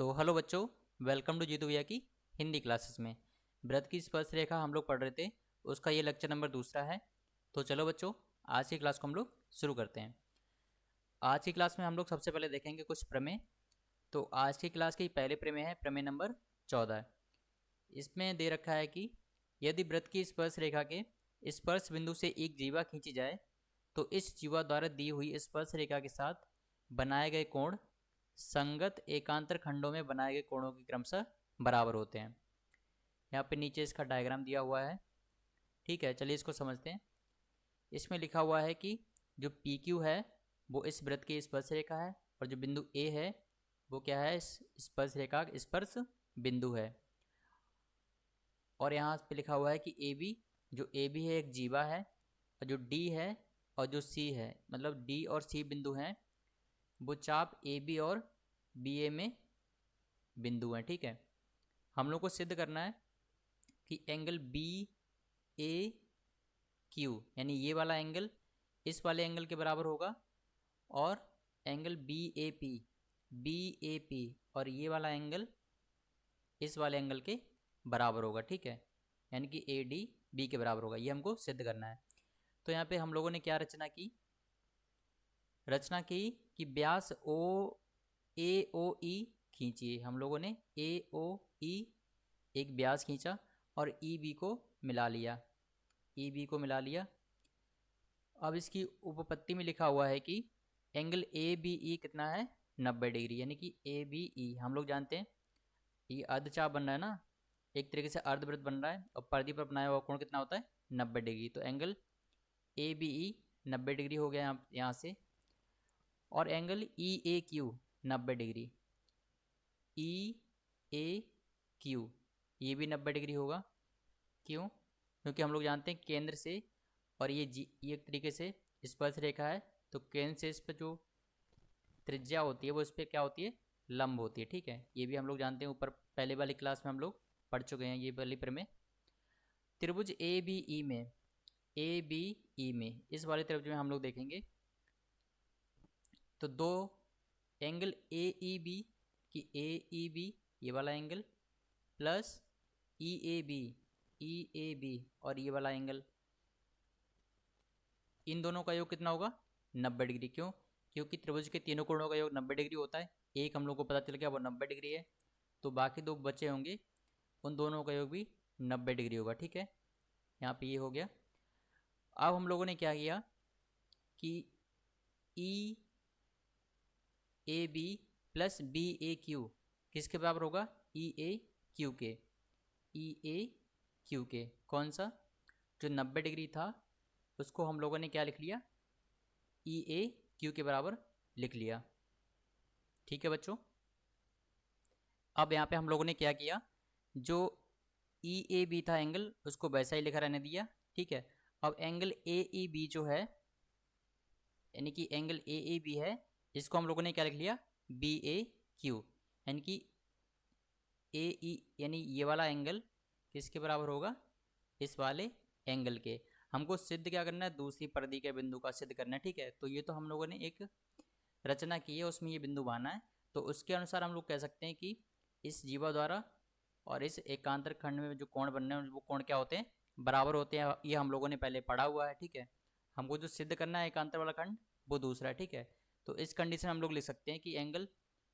तो हेलो बच्चों, welcome to Jitu भैया की हिंदी क्लासेस में। वृत्त की स्पर्श रेखा हम लोग पढ़ रहे थे, उसका ये लेक्चर नंबर दूसरा है। तो चलो बच्चों, आज की क्लास को हम लोग शुरू करते हैं। आज की क्लास में हम लोग सबसे पहले देखेंगे कुछ प्रमेय। तो आज की क्लास की पहले प्रमेय है प्रमेय नंबर 14। इसमें दे रखा है कि यदि वृत्त की स्पर्श रेखा के स्पर्श बिंदु से एक जीवा खींची जाए तो इस जीवा द्वारा दी हुई स्पर्श रेखा के साथ बनाए गए कोण संगत एकांतर खंडों में बनाए गए कोणों के क्रमशः बराबर होते हैं। यहाँ पे नीचे इसका डायग्राम दिया हुआ है। ठीक है, चलिए इसको समझते हैं। इसमें लिखा हुआ है कि जो पी क्यू है वो इस वृत्त की स्पर्श रेखा है, और जो बिंदु ए है वो क्या है, इस स्पर्श रेखा स्पर्श बिंदु है। और यहाँ पे लिखा हुआ है कि ए बी, जो ए बी है एक जीवा है, और जो डी है और जो सी है, मतलब डी और सी बिंदु हैं, वो चाप ए बी और बी ए में बिंदु हैं। ठीक है, हम लोग को सिद्ध करना है कि एंगल बी ए क्यू, यानी ये वाला एंगल इस वाले एंगल के बराबर होगा, और एंगल बी ए पी और ये वाला एंगल इस वाले एंगल के बराबर होगा। ठीक है, यानी कि ए डी बी के बराबर होगा, ये हमको सिद्ध करना है। तो यहाँ पे हम लोगों ने क्या रचना की कि व्यास ओ ई खींचिए। हम लोगों ने ए ओ ई एक व्यास खींचा और ई बी को मिला लिया, ई बी को मिला लिया। अब इसकी उपपत्ति में लिखा हुआ है कि एंगल ए बी ई कितना है, 90 डिग्री, यानी कि ए बी ई हम लोग जानते हैं ये अर्धचाप बन रहा है ना, एक तरीके से अर्धवृत्त बन रहा है, और परिधि पर बनाया हुआ कोण कितना होता है, 90 डिग्री। तो angle A B E 90 degree हो गया यहाँ से। और angle E A Q 90 degree, E A Q ये भी 90 डिग्री होगा। क्यों? क्योंकि हम लोग जानते हैं केंद्र से, और ये एक तरीके से स्पर्श रेखा है, तो केंद्र से इस पर जो त्रिज्या होती है वो इस पर क्या होती है, लंब होती है। ठीक है, ये भी हम लोग जानते हैं, ऊपर पहले वाली क्लास में हम लोग पढ़ चुके हैं ये वाली प्रमेय। त्रिभुज ए बी ई में, ए बी ई में इस वाले त्रिभुज में हम लोग देखेंगे तो दो एंगल ए ई बी की ए ई बी ये वाला angle plus E A B और ये वाला एंगल, इन दोनों का योग कितना होगा, 90 डिग्री। क्यों? क्योंकि त्रिभुज के तीनों कोणों का योग 90 डिग्री होता है। एक हम लोग को पता चल गया वो 90 डिग्री है, तो बाकी दो बचे होंगे उन दोनों का योग भी 90 डिग्री होगा। ठीक है, यहाँ पे ये हो गया। अब हम लोगों ने क्या किया कि E A B plus B A Q किसके बराबर होगा, ई ए क्यू के, ई ए क्यू के। कौन सा? जो 90 डिग्री था उसको हम लोगों ने क्या लिख लिया, ई ए क्यू के बराबर लिख लिया। ठीक है बच्चों, अब यहाँ पे हम लोगों ने क्या किया, जो ई ए बी था एंगल उसको वैसा ही लिखा रहने दिया। ठीक है, अब एंगल ए ई बी जो है, यानी कि एंगल ए ए बी है, इसको हम लोगों ने क्या लिख लिया, बी ए क्यू, यानी कि ए ई, यानी ये वाला एंगल किसके बराबर होगा, इस वाले एंगल के। हमको सिद्ध क्या करना है, दूसरी परिधि के बिंदु का सिद्ध करना है। ठीक है, तो ये तो हम लोगों ने एक रचना की है, उसमें ये बिंदु माना है, तो उसके अनुसार हम लोग कह सकते हैं कि इस जीवा द्वारा और इस एकांतर खंड में जो कोण बनने हैं वो कोण क्या होते हैं, बराबर होते हैं। ये हम लोगों ने पहले पढ़ा हुआ है। ठीक है, हमको जो सिद्ध करना है एकांतर वाला खंड वो दूसरा है। ठीक है, तो इस कंडीशन हम लोग लिख सकते हैं कि एंगल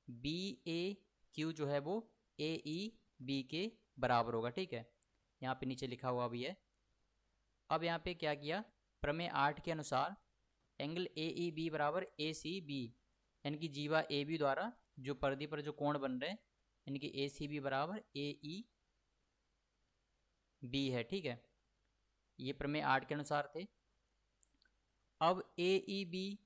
बी ए क्यू जो है वो ए ई बी के बराबर होगा। ठीक है, यहाँ पे नीचे लिखा हुआ भी है। अब यहाँ पे क्या किया, प्रमेय 8 के अनुसार एंगल ए ई बी बराबर ए सी बी, यानी कि जीवा ए बी द्वारा जो परिधि पर जो कोण बन रहे हैं, यानी कि ए सी बी बराबर ए ई बी है। ठीक है, ये प्रमेय 8 के अनुसार थे। अब ए ई बी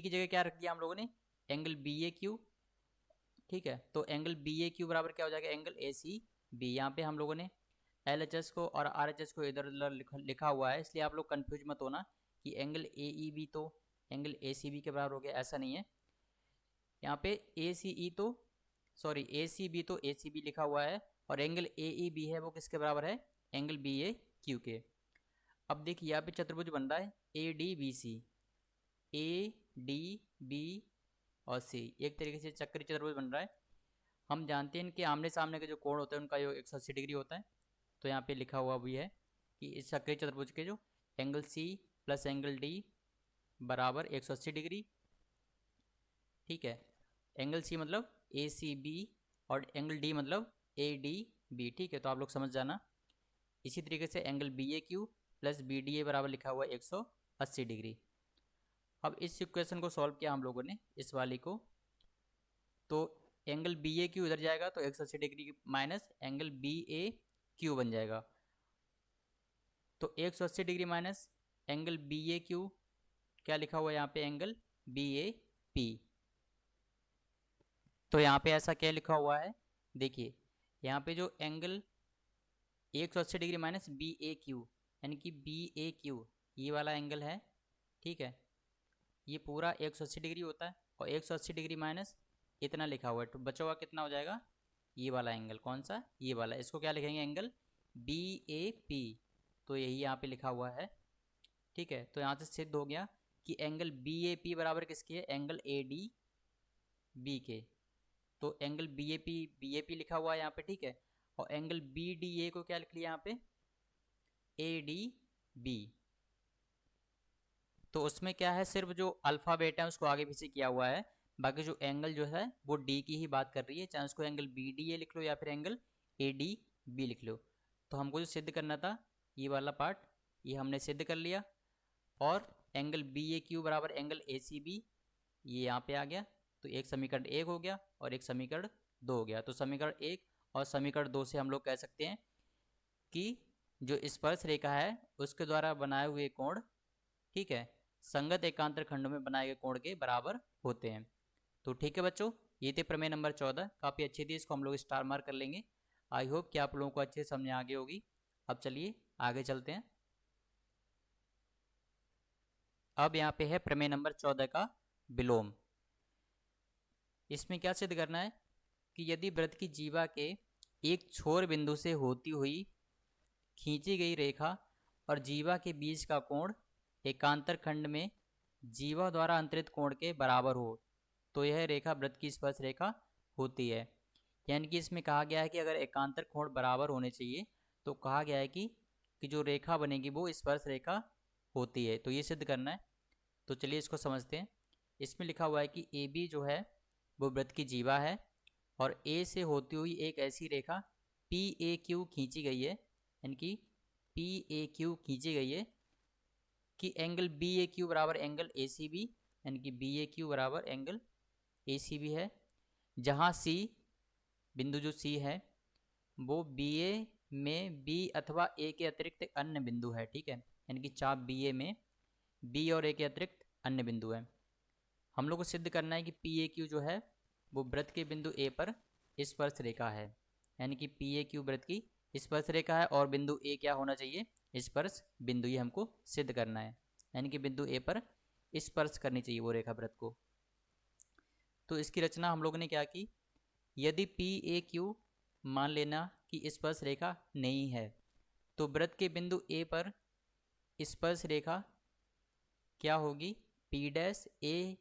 की जगह क्या रख दिया हम लोगों ने, एंगल बी ए क्यू। ठीक है, तो एंगल बी ए क्यू बराबर क्या हो जाएगा, एंगल ए सी बी। यहाँ पे हम लोगों ने एल एच एस को और आर एच एस को इधर उधर लिखा हुआ है, इसलिए आप लोग कंफ्यूज मत होना कि एंगल ए ई बी तो एंगल ए सी बी के बराबर हो गया, ऐसा नहीं है। यहाँ पे ए सी ई तो सॉरी ए सी बी तो ए सी बी लिखा हुआ है, और एंगल ए ई बी है वो किसके बराबर है, एंगल बी ए क्यू के। अब देखिए यहाँ पे चतुर्भुज बन रहा है A D B C, A D B और सी। एक तरीके से चक्री चतुर्भुज बन रहा है। हम जानते हैं कि आमने सामने के जो कोण होते हैं उनका योग 180 डिग्री होता है। तो यहाँ पे लिखा हुआ भी है कि इस चक्री चतुर्भुज के जो angle C plus angle D बराबर 180 डिग्री। ठीक है, एंगल सी मतलब ए सी बी और एंगल डी मतलब ए डी बी। ठीक है, तो आप लोग समझ जाना। इसी तरीके से angle B A Q plus B D A बराबर लिखा हुआ है 180 डिग्री। अब इस इक्वेशन को सॉल्व किया हम लोगों ने, इस वाली को, तो एंगल बी ए क्यू इधर जाएगा तो 180 degree minus angle B A Q बन जाएगा। तो 180 degree minus angle B A Q, क्या लिखा हुआ है यहाँ पे, एंगल बी ए पी। तो यहाँ पे ऐसा क्या लिखा हुआ है, देखिए यहाँ पे जो angle 180 degree minus B A Q, यानी कि बी ए क्यू ये वाला एंगल है। ठीक है, ये पूरा 180 डिग्री होता है और 180 डिग्री माइनस इतना लिखा हुआ है, तो बचा हुआ कितना हो जाएगा, ये वाला एंगल। कौन सा, ये वाला। इसको क्या लिखेंगे, एंगल बी ए पी। तो यही यहाँ पे लिखा हुआ है। ठीक है, तो यहाँ से सिद्ध हो गया कि एंगल बी ए पी बराबर किसके है, एंगल ए डी बी के। तो एंगल बी ए पी लिखा हुआ है यहाँ पे। ठीक है, और एंगल बी डी ए को क्या लिख लिया यहाँ पे, ए डी बी। तो उसमें क्या है, सिर्फ जो अल्फ़ाबेट है उसको आगे पीछे किया हुआ है, बाकी जो एंगल जो है वो डी की ही बात कर रही है, चाहे उसको एंगल बी डी ए लिख लो या फिर एंगल ए डी बी लिख लो। तो हमको जो सिद्ध करना था ये वाला पार्ट, ये हमने सिद्ध कर लिया। और एंगल बी ए क्यू बराबर एंगल ए सी बी, ये यहाँ पे आ गया। तो एक समीकरण एक हो गया और एक समीकरण दो हो गया। तो समीकरण एक और समीकरण दो से हम लोग कह सकते हैं कि जो स्पर्श रेखा है उसके द्वारा बनाए हुए कोण, ठीक है, संगत एकांतर खंडों में बनाए गए कोण के बराबर होते हैं। तो ठीक है बच्चों, ये थे प्रमेय नंबर 14। काफ़ी अच्छी थी, इसको हम लोग स्टार मार्क कर लेंगे। आई होप कि आप लोगों को अच्छे से समझ आ गई होगी। अब चलिए आगे चलते हैं। अब यहाँ पे है प्रमेय नंबर 14 का विलोम। इसमें क्या सिद्ध करना है कि यदि वृत्त की जीवा के एक छोर बिंदु से होती हुई खींची गई रेखा और जीवा के बीच का कोण एकांतर खंड में जीवा द्वारा अंतरित कोण के बराबर हो तो यह रेखा वृत्त की स्पर्श रेखा होती है। यानी कि इसमें कहा गया है कि अगर एकांतर कोण बराबर होने चाहिए तो कहा गया है कि जो रेखा बनेगी वो स्पर्श रेखा होती है। तो ये सिद्ध करना है। तो चलिए इसको समझते हैं। इसमें लिखा हुआ है कि ए बी जो है वो वृत्त की जीवा है और ए से होती हुई एक ऐसी रेखा पी ए क्यू खींची गई है, यानी कि पी ए क्यू खींची गई है कि एंगल बी ए क्यू बराबर एंगल ए सी बी, यानी कि बी ए क्यू बराबर एंगल ए सी बी है। जहाँ सी बिंदु जो सी है वो बी ए में बी अथवा ए के अतिरिक्त अन्य बिंदु है। ठीक है, यानी कि चाप बी ए में बी और ए के अतिरिक्त अन्य बिंदु है। हम लोग को सिद्ध करना है कि पी ए क्यू जो है वो वृत्त के बिंदु ए पर स्पर्श रेखा है, यानी कि पी ए क्यू वृत्त की स्पर्श रेखा है और बिंदु ए क्या होना चाहिए, स्पर्श बिंदु। ये हमको सिद्ध करना है, यानी कि बिंदु ए पर स्पर्श करनी चाहिए वो रेखा वृत्त को। तो इसकी रचना हम लोगों ने क्या की, यदि पी ए क्यू मान लेना कि स्पर्श रेखा नहीं है तो वृत्त के बिंदु ए पर स्पर्श रेखा क्या होगी, पी डैश ए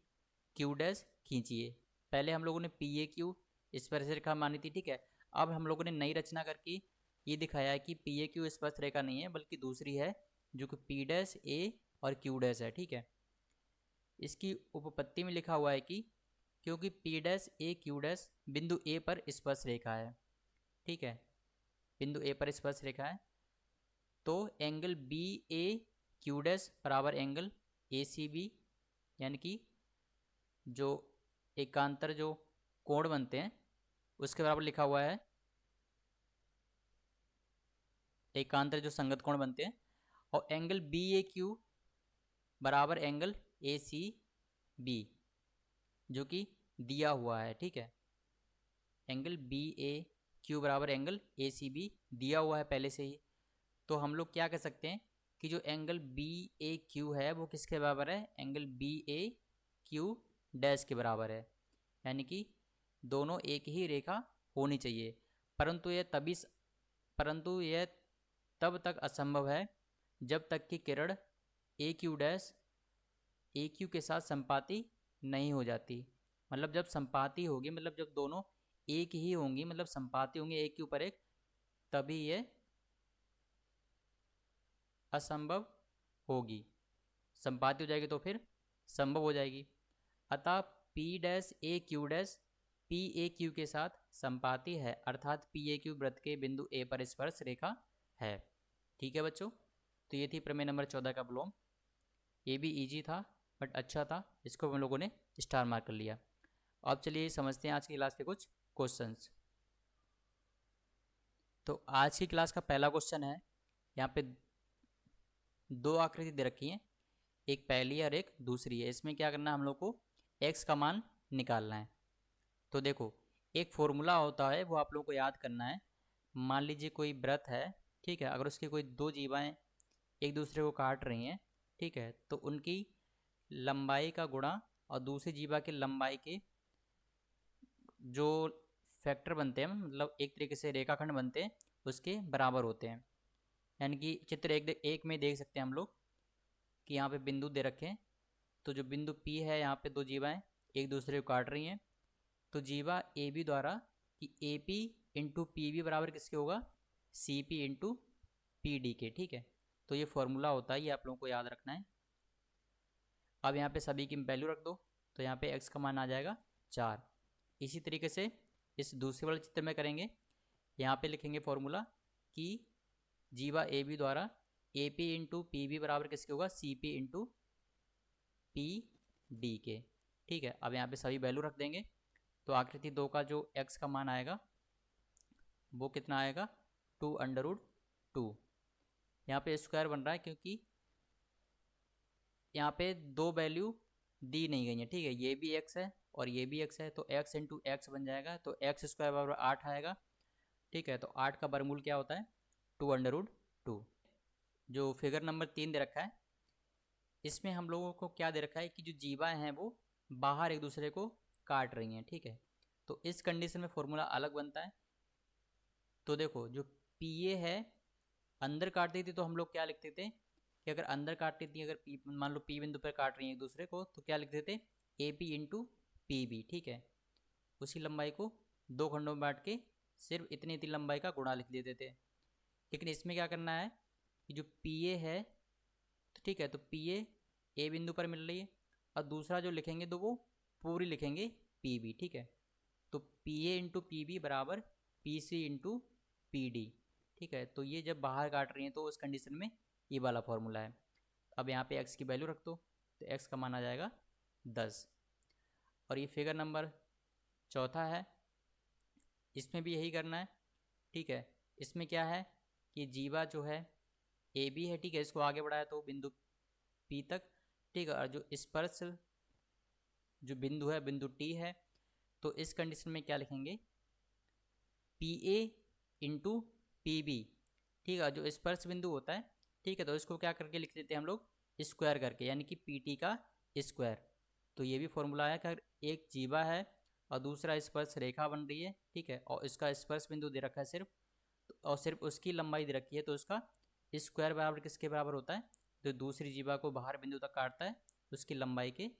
क्यू डैश खींचिए। पहले हम लोगों ने पी ए क्यू स्पर्श रेखा मानी थी। ठीक है, अब हम लोगों ने नई रचना करके ये दिखाया है कि पी ए क्यू स्पर्श रेखा नहीं है बल्कि दूसरी है जो कि पी डैश ए और क्यू डैश है। ठीक है, इसकी उपपत्ति में लिखा हुआ है कि क्योंकि पी डैश ए क्यू डैश बिंदु ए पर स्पर्श रेखा है। ठीक है, बिंदु ए पर स्पर्श रेखा है तो angle B A Q dash बराबर एंगल ए सी बी, यानी कि जो एकांतर जो कोण बनते हैं उसके बराबर लिखा हुआ है, एकांतर जो संगत कोण बनते हैं। और एंगल बी ए क्यू बराबर एंगल ए सी बी जो कि दिया हुआ है। ठीक है, एंगल बी ए क्यू बराबर एंगल ए सी बी दिया हुआ है पहले से ही। तो हम लोग क्या कह सकते हैं कि जो एंगल बी ए क्यू है वो किसके बराबर है, angle B A Q dash के बराबर है। यानी कि दोनों एक ही रेखा होनी चाहिए, परंतु यह तब तक असंभव है जब तक कि किरण ए क्यू डैश ए क्यू के साथ संपाती नहीं हो जाती। मतलब जब संपाती होगी, मतलब जब दोनों एक ही होंगी, मतलब संपाती होंगी एक के ऊपर एक, तभी ये असंभव होगी। संपाती हो जाएगी तो फिर संभव हो जाएगी। अतः P dash A Q dash P A Q के साथ संपाती है, अर्थात पी ए क्यू वृत्त के बिंदु ए पर स्पर्श रेखा है। ठीक है बच्चों, तो ये थी प्रमेय नंबर 14 का विलोम। ये भी इजी था बट अच्छा था, इसको हम लोगों ने स्टार मार्क कर लिया। अब चलिए समझते हैं आज की क्लास के कुछ क्वेश्चंस। तो आज की क्लास का पहला क्वेश्चन है, यहाँ पे दो आकृति दे रखी है, एक पहली और एक दूसरी है। इसमें क्या करना है हम लोग को, x का मान निकालना है। तो देखो, एक फॉर्मूला होता है वो आप लोगों को याद करना है। मान लीजिए कोई व्रत है, ठीक है, अगर उसकी कोई दो जीवाएं एक दूसरे को काट रही हैं, ठीक है, तो उनकी लंबाई का गुणा और दूसरी जीवा की लंबाई के जो फैक्टर बनते हैं, मतलब एक तरीके से रेखाखंड बनते हैं, उसके बराबर होते हैं। यानी कि चित्र एक में देख सकते हैं हम लोग कि यहाँ पे बिंदु दे रखे हैं। तो जो बिंदु P है, यहाँ पे दो जीवाएं एक दूसरे को काट रही हैं, तो जीवा ए बी द्वारा कि A P into P B बराबर किसके होगा, C P into P D के। ठीक है, तो ये फॉर्मूला होता है, ये आप लोगों को याद रखना है। अब यहाँ पे सभी की वैल्यू रख दो, तो यहाँ पे x का मान आ जाएगा 4। इसी तरीके से इस दूसरे वाले चित्र में करेंगे। यहाँ पे लिखेंगे फॉर्मूला कि जीवा ए बी द्वारा A P into P B बराबर किसके होगा, C P into P D के। ठीक है, अब यहाँ पे सभी वैल्यू रख देंगे। तो आकृति 2 का जो x का मान आएगा वो कितना आएगा, 2√2। यहाँ पे स्क्वायर बन रहा है क्योंकि यहाँ पे दो वैल्यू दी नहीं गई है। ठीक है, ये भी x है और ये भी x है, तो x इंटू एक्स बन जाएगा, तो एक्स स्क्वायर बराबर 8 आएगा। ठीक है, तो 8 का वर्गमूल क्या होता है, 2√2। जो फिगर नंबर 3 दे रखा है, इसमें हम लोगों को क्या दे रखा है कि जो जीवाएं हैं वो बाहर एक दूसरे को काट रही हैं। ठीक है, तो इस कंडीशन में फॉर्मूला अलग बनता है। तो देखो, जो पी ए है अंदर काटती थी तो हम लोग क्या लिखते थे कि अगर अंदर काटती थी, अगर पी मान लो पी बिंदु पर काट रही है एक दूसरे को, तो क्या लिखते थे, A P into P B. ठीक है, उसी लंबाई को दो खंडों में बांट के सिर्फ इतनी इतनी लंबाई का गुणा लिख देते थे। लेकिन इसमें क्या करना है कि जो पी ए है, तो ठीक है, तो पी ए बिंदु पर मिल रही है, और दूसरा जो लिखेंगे तो वो पूरी लिखेंगे पी बी। ठीक है, तो P A into P B बराबर P C into P D. ठीक है, तो ये जब बाहर काट रही हैं तो उस कंडीशन में ये वाला फॉर्मूला है। अब यहाँ पे x की वैल्यू रख दो, तो x का मान आ जाएगा 10। और ये फिगर नंबर 4 है, इसमें भी यही करना है। ठीक है, इसमें क्या है कि जीवा जो है ए बी है, ठीक है, इसको आगे बढ़ाया तो बिंदु P तक। ठीक है, और जो स्पर्श जो बिंदु है बिंदु T है, तो इस कंडीशन में क्या लिखेंगे, P A into P B. ठीक है, जो स्पर्श बिंदु होता है, ठीक है, तो इसको क्या करके लिख देते हैं हम लोग, स्क्वायर करके, यानी कि पी टी का स्क्वायर। तो ये भी फॉर्मूला है कि अगर एक जीवा है और दूसरा स्पर्श रेखा बन रही है, ठीक है, और इसका स्पर्श बिंदु दे रखा है सिर्फ, और सिर्फ उसकी लंबाई दे रखी है, तो उसका स्क्वायर बराबर किसके बराबर होता है, जो दूसरी जीवा को बाहर बिंदु तक काटता है उसकी लंबाई के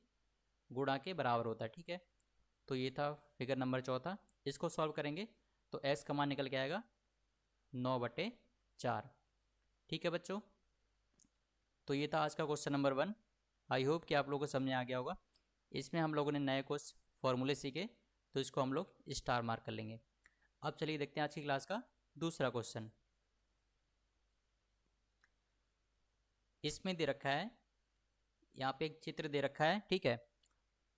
गुणा के बराबर होता है। ठीक है, तो ये था फिगर नंबर 4। इसको सॉल्व करेंगे तो एस का मान निकल के आएगा 9/4। ठीक है बच्चों, तो ये था आज का क्वेश्चन नंबर 1। आई होप कि आप लोगों को समझ आ गया होगा। इसमें हम लोगों ने नए कुछ फॉर्मूले सीखे, तो इसको हम लोग स्टार मार्क कर लेंगे। अब चलिए देखते हैं आज की क्लास का दूसरा क्वेश्चन। इसमें दे रखा है, यहाँ पे एक चित्र दे रखा है, ठीक है,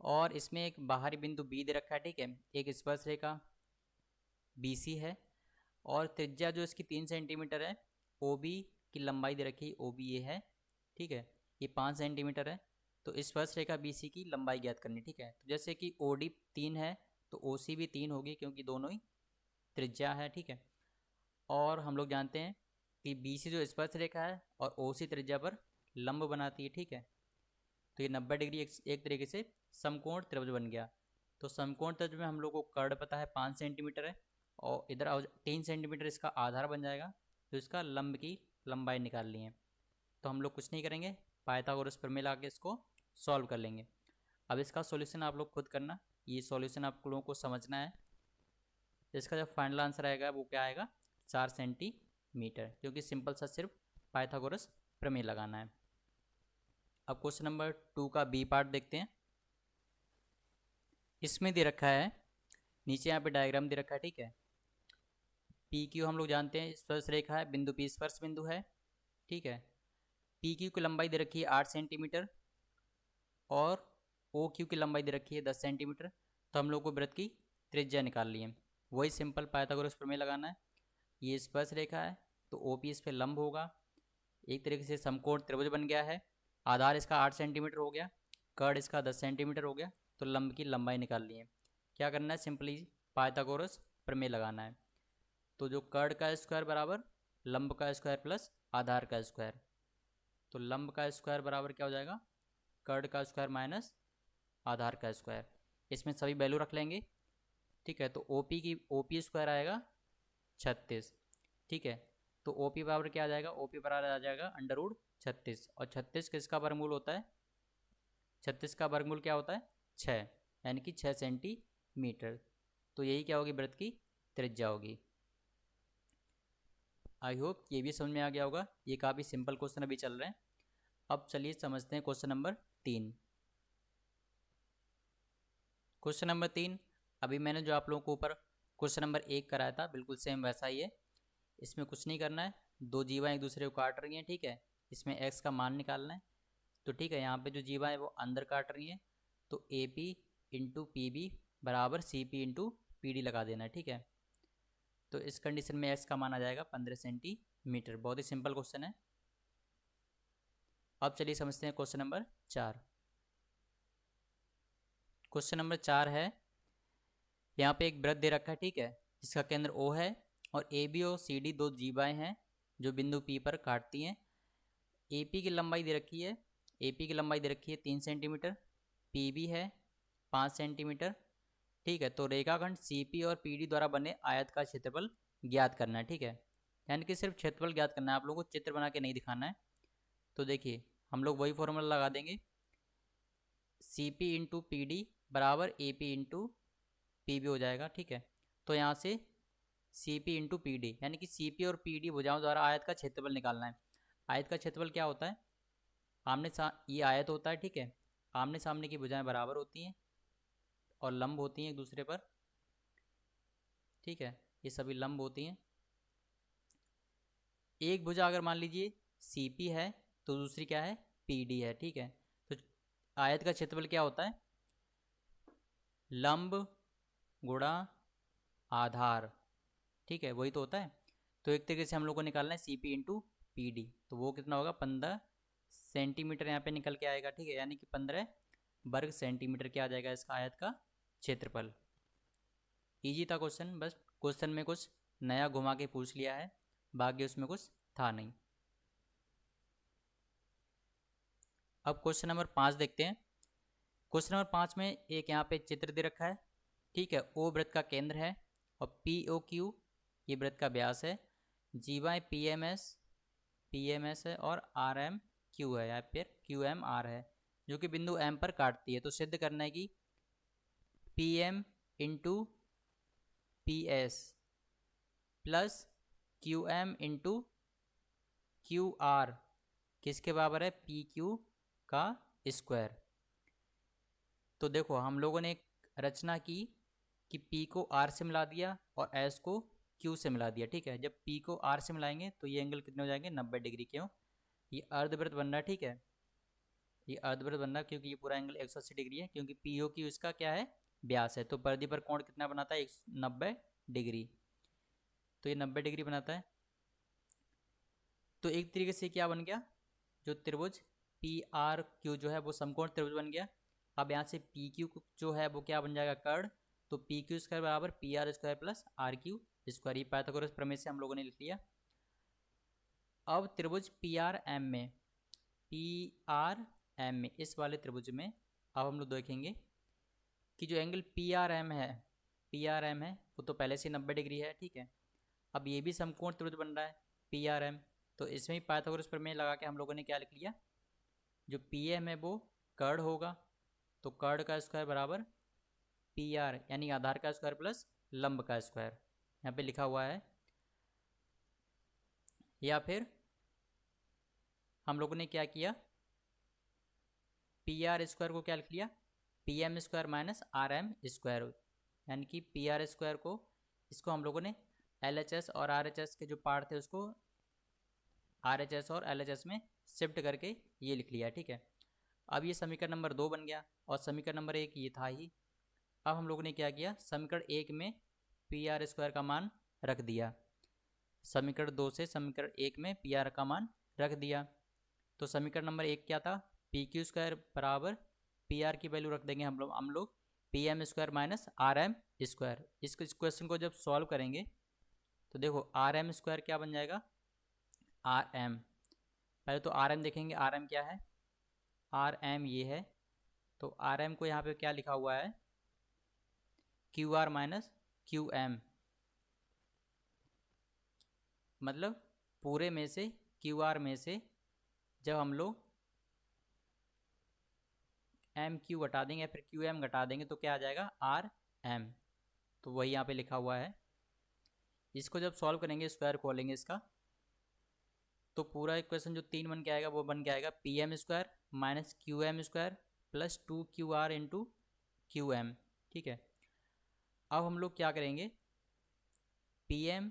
और इसमें एक बाहरी बिंदु बी दे रखा है। ठीक है, एक स्पर्श रेखा बी सी है, और त्रिज्या जो इसकी 3 सेंटीमीटर है, ओ बी की लंबाई दे रखी है, ओ बी ये है। ठीक है, ये 5 सेंटीमीटर है, तो इस स्पर्श रेखा बी सी की लंबाई ज्ञात करनी। ठीक है, तो जैसे कि ओ डी 3 है तो ओ सी भी 3 होगी, क्योंकि दोनों ही त्रिज्या है। ठीक है, और हम लोग जानते हैं कि बी सी जो स्पर्श रेखा है और ओ सी त्रिज्या पर लंब बनाती है। ठीक है, तो ये 90 डिग्री एक तरीके से समकोण त्रिभुज बन गया। तो समकोण त्रिभुज में हम लोग को कर्ण पता है 5 सेंटीमीटर है, और इधर 3 सेंटीमीटर इसका आधार बन जाएगा, तो इसका लंब की लंबाई निकाल ली है। तो हम लोग कुछ नहीं करेंगे, पाइथागोरस प्रमेय लगा के इसको सॉल्व कर लेंगे। अब इसका सॉल्यूशन आप लोग खुद करना। ये सॉल्यूशन आप लोगों को समझना है। इसका जो फाइनल आंसर आएगा वो क्या आएगा, 4 सेंटीमीटर, क्योंकि सिंपल सा सिर्फ पाइथागोरस प्रमेय लगाना है। अब क्वेश्चन नंबर 2 का बी पार्ट देखते हैं। इसमें दे रखा है, नीचे यहाँ पे डायग्राम दे रखा है, ठीक है। पी क्यू हम लोग जानते हैं स्पर्श रेखा है, बिंदु पी स्पर्श बिंदु है, ठीक है। पी क्यू की लंबाई दे रखी है 8 सेंटीमीटर और ओ क्यू की लंबाई दे रखी है 10 सेंटीमीटर। तो हम लोग को वृत्त की त्रिज्या निकाल ली है। वही सिंपल पाइथागोरस प्रमेय लगाना है। ये स्पर्श रेखा है तो ओ पी इस पर लंब होगा। एक तरीके से समकोण त्रिभुज बन गया है। आधार इसका 8 सेंटीमीटर हो गया, कर्ण इसका 10 सेंटीमीटर हो गया, तो लंब की लंबाई निकाल ली है। क्या करना है, सिंपली पाइथागोरस प्रमेय लगाना है। तो जो कर्ण का स्क्वायर बराबर लंब का स्क्वायर प्लस आधार का स्क्वायर, तो लंब का स्क्वायर बराबर क्या हो जाएगा, कर्ण का स्क्वायर माइनस आधार का स्क्वायर। इसमें सभी वैल्यू रख लेंगे, ठीक है। तो ओ पी स्क्वायर आएगा 36, ठीक है। तो ओ पी बराबर क्या आ जाएगा, ओ पी बराबर आ जाएगा अंडर रूट 36। और 36 किसका वर्गमूल होता है, 36 का वर्गमूल क्या होता है, 6, यानी कि 6 सेंटीमीटर। तो यही क्या होगी, वृत्त की त्रिज्या होगी। आई होप ये भी समझ में आ गया होगा। ये काफ़ी सिंपल क्वेश्चन अभी चल रहे हैं। अब चलिए समझते हैं क्वेश्चन नंबर 3। क्वेश्चन नंबर 3, अभी मैंने जो आप लोगों को ऊपर क्वेश्चन नंबर 1 कराया था बिल्कुल सेम वैसा ही है। इसमें कुछ नहीं करना है, दो जीवा एक दूसरे को काट रही हैं, ठीक है। इसमें x का मान निकालना है। तो ठीक है, यहाँ पे जो जीवा है वो अंदर काट रही हैं, तो A P into P B बराबर C P into P D लगा देना है, ठीक है। तो इस कंडीशन में x का मान आ जाएगा 15 सेंटीमीटर। बहुत ही सिंपल क्वेश्चन है। अब चलिए समझते हैं क्वेश्चन नंबर 4। क्वेश्चन नंबर 4 है, यहाँ पे एक वृत्त दे रखा है, ठीक है, जिसका केंद्र O है और ए बी और सी डी दो जीवाएँ हैं जो बिंदु P पर काटती हैं। ए पी की लंबाई दे रखी है, ए पी की लंबाई दे रखी है 3 सेंटीमीटर, पी बी है 5 सेंटीमीटर, ठीक है। तो रेखाखंड सी पी और पी डी द्वारा बने आयत का क्षेत्रफल ज्ञात करना है, ठीक है। यानी कि सिर्फ क्षेत्रफल ज्ञात करना है, आप लोगों को चित्र बना के नहीं दिखाना है। तो देखिए हम लोग वही फॉर्मूला लगा देंगे, C P into P D बराबर A P into P B हो जाएगा, ठीक है। तो यहाँ से C P into P D, यानी कि सी पी और पी डी भुजाओं द्वारा आयत का क्षेत्रफल निकालना है। आयत का क्षेत्रफल क्या होता है, ये आयत होता है, ठीक है। आमने सामने की भुजाएं बराबर होती हैं और लंब होती हैं एक दूसरे पर, ठीक है। ये सभी लंब होती हैं। एक भुजा अगर मान लीजिए सी पी है तो दूसरी क्या है, पी डी है, ठीक है। तो आयत का क्षेत्रफल क्या होता है, लंब गुणा आधार, ठीक है, वही तो होता है। तो एक तरीके से हम लोग को निकालना है C P into P D, तो वो कितना होगा, 15 सेंटीमीटर यहाँ पे निकल के आएगा, ठीक है। यानी कि 15 वर्ग सेंटीमीटर क्या आ जाएगा इसका आयत का क्षेत्रफल। इजी था क्वेश्चन, बस क्वेश्चन में कुछ नया घुमा के पूछ लिया है, बाकी उसमें कुछ था नहीं। अब क्वेश्चन नंबर 5 देखते हैं। क्वेश्चन नंबर 5 में एक यहाँ पे चित्र दे रखा है, ठीक है। ओ वृत्त का केंद्र है और पी ओ क्यू ये वृत्त का व्यास है। जीवाएँ पी एम एस है और आर एम क्यू है, या फिर क्यू एम आर है, जो कि बिंदु एम पर काटती है। तो सिद्ध करना है कि P M into P S plus Q M into Q R किसके बराबर है, पी क्यू का स्क्वायर। तो देखो हम लोगों ने एक रचना की कि P को R से मिला दिया और S को Q से मिला दिया, ठीक है। जब P को R से मिलाएंगे तो ये एंगल कितने हो जाएंगे, 90 डिग्री। क्यों, ये अर्धवृत्त बन रहा है, ठीक है। ये अर्धवृत्त बन रहा है क्योंकि ये पूरा एंगल 180 डिग्री है, क्योंकि पी ओ क्यू इसका क्या है, व्यास है। तो परिधि पर कोण कितना बनाता है, 90 डिग्री। तो ये 90 डिग्री बनाता है। तो एक तरीके से क्या बन गया, जो त्रिभुज पी आर क्यू जो है वो समकोण त्रिभुज बन गया। अब यहाँ से पी क्यू जो है वो क्या बन जाएगा, कर्ण। तो पी क्यू स्क्वायर बराबर P R square plus R Q square, ये पाइथागोरस प्रमेय से हम लोगों ने लिख लिया। अब त्रिभुज पी आर एम में इस वाले त्रिभुज में अब हम लोग देखेंगे कि जो एंगल पी आर एम है वो तो पहले से 90 डिग्री है, ठीक है। अब ये भी समकोण त्रिभुज बन रहा है पी आर एम, तो इसमें ही पाइथागोरस प्रमेय लगा के हम लोगों ने क्या लिख लिया, जो पी एम है वो कर्ण होगा, तो कर्ण का स्क्वायर बराबर पी आर यानी आधार का स्क्वायर प्लस लंब का स्क्वायर यहाँ पे लिखा हुआ है। या फिर हम लोगों ने क्या किया, पी आर स्क्वायर को क्या लिख लिया, P M square minus R M square, यानी कि पी आर स्क्वायर को, इसको हम लोगों ने एल एच एस और आर एच एस के जो पार्ट थे उसको आर एच एस और एल एच एस में शिफ्ट करके ये लिख लिया। ठीक है, अब ये समीकरण नंबर 2 बन गया और समीकरण नंबर 1 ये था ही। अब हम लोगों ने क्या किया, समीकरण 1 में पी आर स्क्वायर का मान रख दिया, समीकरण 2 से समीकरण 1 में पी आर का मान रख दिया। तो समीकरण नंबर 1 क्या था, पी क्यू स्क्वायर बराबर पी आर की वैल्यू रख देंगे हम लोग P M square minus R M square. इस क्वेश्चन को जब सॉल्व करेंगे तो देखो आर एम स्क्वायर क्या बन जाएगा, आर एम, पहले तो आर एम देखेंगे, आर एम क्या है, आर एम ये है, तो आर एम को यहाँ पे क्या लिखा हुआ है, Q R minus Q M, मतलब पूरे में से क्यू आर में से जब हम लोग एम क्यू घटा देंगे या फिर क्यू एम घटा देंगे तो क्या आ जाएगा, आर एम, तो वही यहाँ पे लिखा हुआ है। इसको जब सॉल्व करेंगे, स्क्वायर खोलेंगे इसका, तो पूरा इक्वेशन जो 3 बन के आएगा वो बन के आएगा P M square minus Q M square plus 2 Q R into Q M. ठीक है, अब हम लोग क्या करेंगे, P M